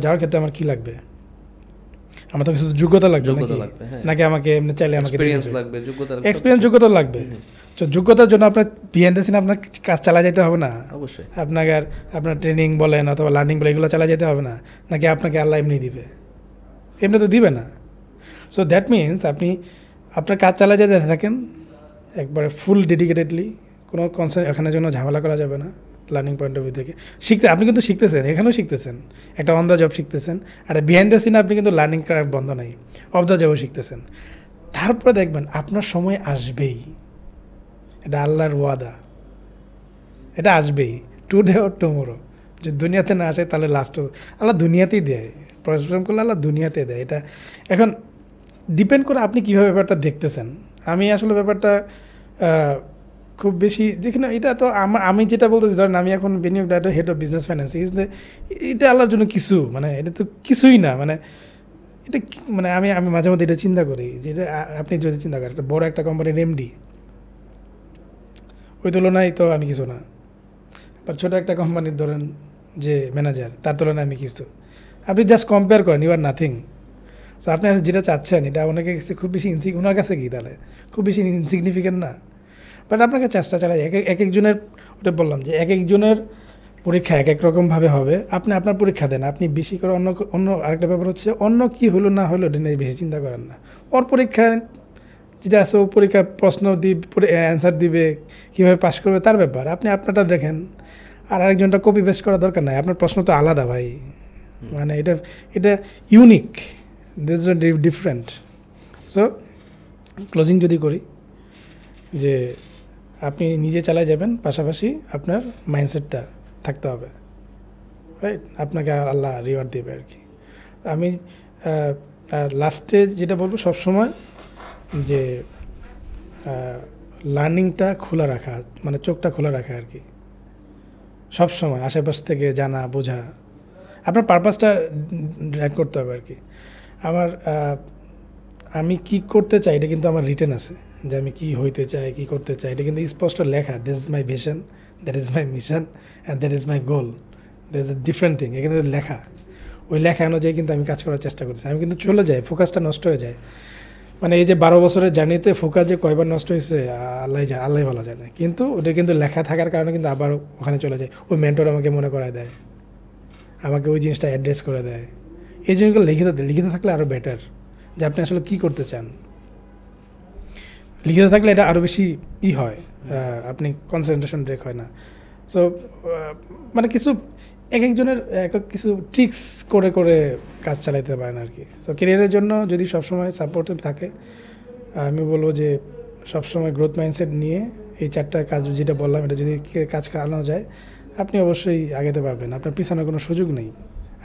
যাওয়ার ক্ষেত্রে আমার কী লাগবে? আমার তো কিছু যোগ্যতা লাগবে নাকি আমাকে এমনি চাইলে আমাকে এক্সপিরিয়েন্স যোগ্যতা লাগবে? তো যোগ্যতার জন্য আপনার বিহাইন্ড দ্য সিনে আপনার কাজ চালা যেতে হবে না? অবশ্যই আপনাকে আর আপনার ট্রেনিং বলেন অথবা লার্নিং বলেন এগুলো চালা যেতে হবে না? নাকি আপনাকে আল্লাহ এমনি দিবে? এমনি তো দিবে না। সো দ্যাট মিনস আপনি আপনার কাজ চালা যেতে থাকেন একবারে ফুল ডেডিকেটেডলি, কোনো কনসার্ন এখানে জন্য ঝামেলা করা যাবে না। লার্নিং পয়েন্ট অফ ভিউ থেকে আপনি কিন্তু শিখতেছেন, এখানেও শিখতেছেন, একটা অন দ্য জব শিখতেছেন, আর বিহাইন্ড দ্য সিনে আপনি কিন্তু লার্নিং করার বন্ধ নাই, অফ দ্য জবও শিখতেছেন। তারপরে দেখবেন আপনার সময় আসবেই, এটা আল্লাহর ওয়াদা, এটা আসবেই, টুডে অর টুমোরো। যে দুনিয়াতে না আসে তাহলে লাস্ট আল্লাহ দুনিয়াতেই দেয়, পরিশ্রম করলে আল্লাহ দুনিয়াতে দেয়। এটা এখন ডিপেন্ড করে আপনি কীভাবে ব্যাপারটা দেখতেছেন। আমি আসলে ব্যাপারটা খুব বেশি দেখি না, এটা তো আমি যেটা বলতেছি ধরেন আমি এখন বিনিয়োগ director, head of business finance, যে এটা আল্লাহর জন্য কিছু, মানে এটা তো কিছুই না, মানে এটা মানে আমি মাঝে মধ্যে এটা চিন্তা করি যে এটা আপনি যদি চিন্তা করেন একটা বড় একটা কোম্পানির এমডি, ওই তুলনায় তো আমি কিছু না। বা ছোটো একটা কোম্পানির ধরেন যে ম্যানেজার, তার তুলনায় আমি কিছু। আপনি জাস্ট কম্পেয়ার করেন, ইউ আর নাথিং। সো আপনি যেটা চাচ্ছেন এটা অনেকের কাছে খুব বেশি ওনার কাছে কি তাহলে খুব বেশি ইনসিগনিফিকেন্ট না? বাট আপনাকে চেষ্টা চালাই এক একজনের, ওটা বললাম যে এক একজনের পরীক্ষা এক এক রকমভাবে হবে। আপনি আপনার পরীক্ষা দেন, আপনি বেশি করে অন্য আরেকটা ব্যাপার হচ্ছে অন্য কী হলো না হলো এটা নিয়ে বেশি চিন্তা করেন না। ওর পরীক্ষা যেটা আছে, ও পরীক্ষা প্রশ্ন দিবে, অ্যান্সার দিবে, কীভাবে পাস করবে তার ব্যাপার, আপনি আপনারটা দেখেন। আর আরেকজনটা কপি পেস্ট করার দরকার নাই, আপনার প্রশ্ন তো আলাদা ভাই, মানে এটা unique, this is different. So closing যদি করি যে আপনি নিজে চালায় যাবেন, পাশাপাশি আপনার মাইন্ডসেটটা থাকতে হবে, রাইট? আপনাকে আল্লাহ রিওয়ার্ড দেবে আর কি। আমি লাস্টে যেটা বলবো সবসময় যে লার্নিংটা খোলা রাখা, মানে চোখটা খোলা রাখা আর কি, সবসময় আশেপাশ থেকে জানা বোঝা, আপনার পারপাসটা ড্রাইভ করতে হবে আর কি। আমি কি করতে চাই এটা কিন্তু আমার রিটেন আছে, যে আমি কি হইতে চাই, কি করতে চাই, এটা কিন্তু স্পষ্ট লেখা, this is my vision, that is my mission and that is my goal, that is a different thing. এখানে লেখা, ওই লেখা অনুযায়ী কিন্তু আমি কাজ করার চেষ্টা করছি। আমি কিন্তু চলে যাই, ফোকাসটা নষ্ট হয়ে যায়। মানে এই যে 12 বছরের জার্নিতে ফোকাস যে কয়বার নষ্ট হয়েছে আল্লাহ ভালো জানে, কিন্তু ওটা কিন্তু লেখা থাকার কারণে কিন্তু আবার ওখানে চলে যায়। ওই মেন্টর আমাকে মনে করায় দেয়, আমাকে ওই জিনিসটা অ্যাড্রেস করে দেয়। এই জিনিসগুলো লিখিত থাকলে আরও বেটার, যে আপনি আসলে কী করতে চান। লিখিত থাকলে এটা আরও বেশি হয়, আপনি কনসেন্ট্রেশন ব্রেক হয় না। সো মানে কিছু এক একজনের কিছু ট্রিক্স করে কাজ চালাইতে পারেন আর কি। সো ক্যারিয়ারের জন্য যদি সবসময় সাপোর্টিভ থাকে, আমি বলবো যে সবসময় গ্রোথ মাইন্ডসেট নিয়ে এই 4টা কাজ যেটা বললাম, এটা যদি কাজ চালানো যায়, আপনি অবশ্যই আগাতে পারবেন। আপনার পিছনে কোনো সুযোগ নেই,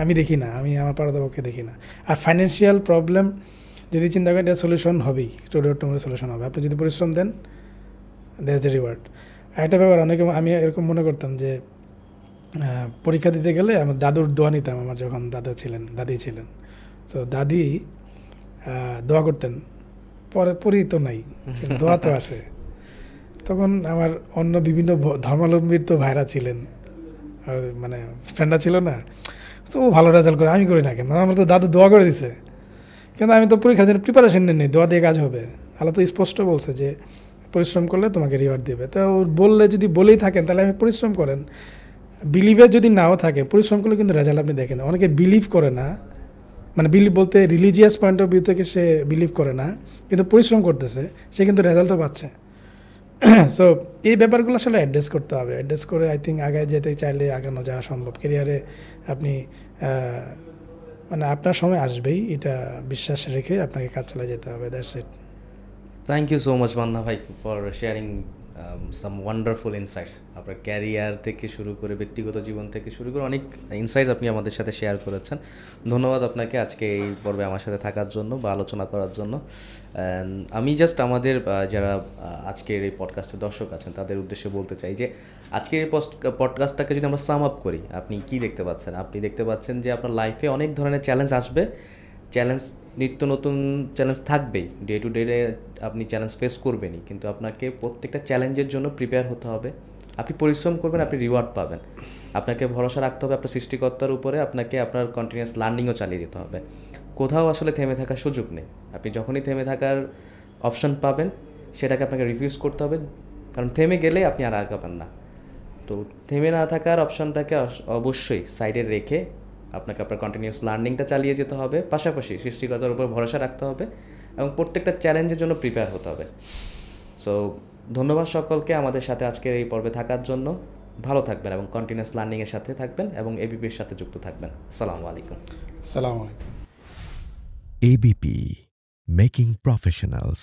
আমি দেখি না, আমি আমার পারতপক্ষে দেখি না। আর ফাইন্যান্সিয়াল প্রবলেম যদি চিন্তা করেন, এটা সলিউশন হবেই, টুডে সলিউশন হবে। আপনি যদি পরিশ্রম দেন, দ্যাটস এ রিওয়ার্ড। আরেকটা ব্যাপার, আমি এরকম মনে করতাম যে পরীক্ষা দিতে গেলে আমার দাদুর দোয়া নিতাম, আমার যখন দাদি ছিলেন। তো দাদি দোয়া করতেন, পরেই তো নাই, দোয়া তো আছে। তখন আমার অন্য বিভিন্ন ধর্মাবলম্বীর তো ভাইরা ছিলেন, মানে ফ্রেন্ডরা ছিল না, তো ও ভালো রেজাল্ট করে, আমি করি না কেন? আমার তো দাদু দোয়া করে দিছে, কিন্তু আমি তো পরীক্ষার জন্য প্রিপারেশন নিই, দোয়া দিয়ে কাজ হবে। আল্লাহ তো স্পষ্ট বলছে যে পরিশ্রম করলে তোমাকে রিওয়ার্ড দেবে। তো বললে যদি বলেই থাকেন, তাহলে আমি পরিশ্রম করেন। বিলিভে যদি নাও থাকে, পরিশ্রম করলে কিন্তু রেজাল্ট আপনি দেখেন। অনেকে বিলিভ করে না, মানে বিলিভ বলতে রিলিজিয়াস পয়েন্ট অফ ভিউ থেকে সে বিলিভ করে না, কিন্তু পরিশ্রম করতেছে, সে কিন্তু রেজাল্টও পাচ্ছে। সো এই ব্যাপারগুলো আসলে অ্যাড্রেস করতে হবে। অ্যাড্রেস করে আই থিঙ্ক আগায় যেতে চাইলে আগানো যাওয়া সম্ভব। ক্যারিয়ারে আপনি মানে আপনার সময় আসবেই, এটা বিশ্বাস রেখে আপনাকে কাজ চালিয়ে যেতে হবে। That's it. Thank you so much Manna ভাই for sharing some wonderful insights. আপনার ক্যারিয়ার থেকে শুরু করে ব্যক্তিগত জীবন থেকে শুরু করে অনেক ইনসাইটস আপনি আমাদের সাথে শেয়ার করেছেন। ধন্যবাদ আপনাকে আজকে এই পর্বে আমার সাথে থাকার জন্য বা আলোচনা করার জন্য। আমি জাস্ট আমাদের যারা আজকের এই পডকাস্টের দর্শক আছেন তাদের উদ্দেশ্যে বলতে চাই যে আজকের এই পডকাস্টটাকে যদি আমরা সাম আপ করি, আপনি কি দেখতে পাচ্ছেন? আপনি দেখতে পাচ্ছেন যে আপনার লাইফে অনেক ধরনের চ্যালেঞ্জ আসবে, নিত্য নতুন চ্যালেঞ্জ থাকবেই, ডে টু ডে আপনি চ্যালেঞ্জ ফেস করবেনই, কিন্তু আপনাকে প্রত্যেকটা চ্যালেঞ্জের জন্য প্রিপেয়ার হতে হবে। আপনি পরিশ্রম করবেন, আপনি রিওয়ার্ড পাবেন। আপনাকে ভরসা রাখতে হবে আপনার সৃষ্টিকর্তার উপরে, আপনাকে আপনার কন্টিনিউয়াস লার্নিংও চালিয়ে যেতে হবে। কোথাও আসলে থেমে থাকার সুযোগ নেই। আপনি যখনই থেমে থাকার অপশন পাবেন, সেটাকে আপনাকে রিফিউজ করতে হবে, কারণ থেমে গেলে আপনি আর আগাবেন না। তো থেমে না থাকার অপশনটাকে অবশ্যই সাইডে রেখে আপনাকে আপনার কন্টিনিউয়াস লার্নিংটা চালিয়ে যেতে হবে, পাশাপাশি সৃষ্টিকর্তার উপর ভরসা রাখতে হবে এবং প্রত্যেকটা চ্যালেঞ্জের জন্য প্রিপেয়ার হতে হবে। সো ধন্যবাদ সকলকে আমাদের সাথে আজকের এই পর্বে থাকার জন্য। ভালো থাকবেন এবং কন্টিনিউয়াস লার্নিংয়ের সাথে থাকবেন এবং এবিপির সাথে যুক্ত থাকবেন। আসসালামু আলাইকুম। আসসালামু আলাইকুম। ABP, Making Professionals.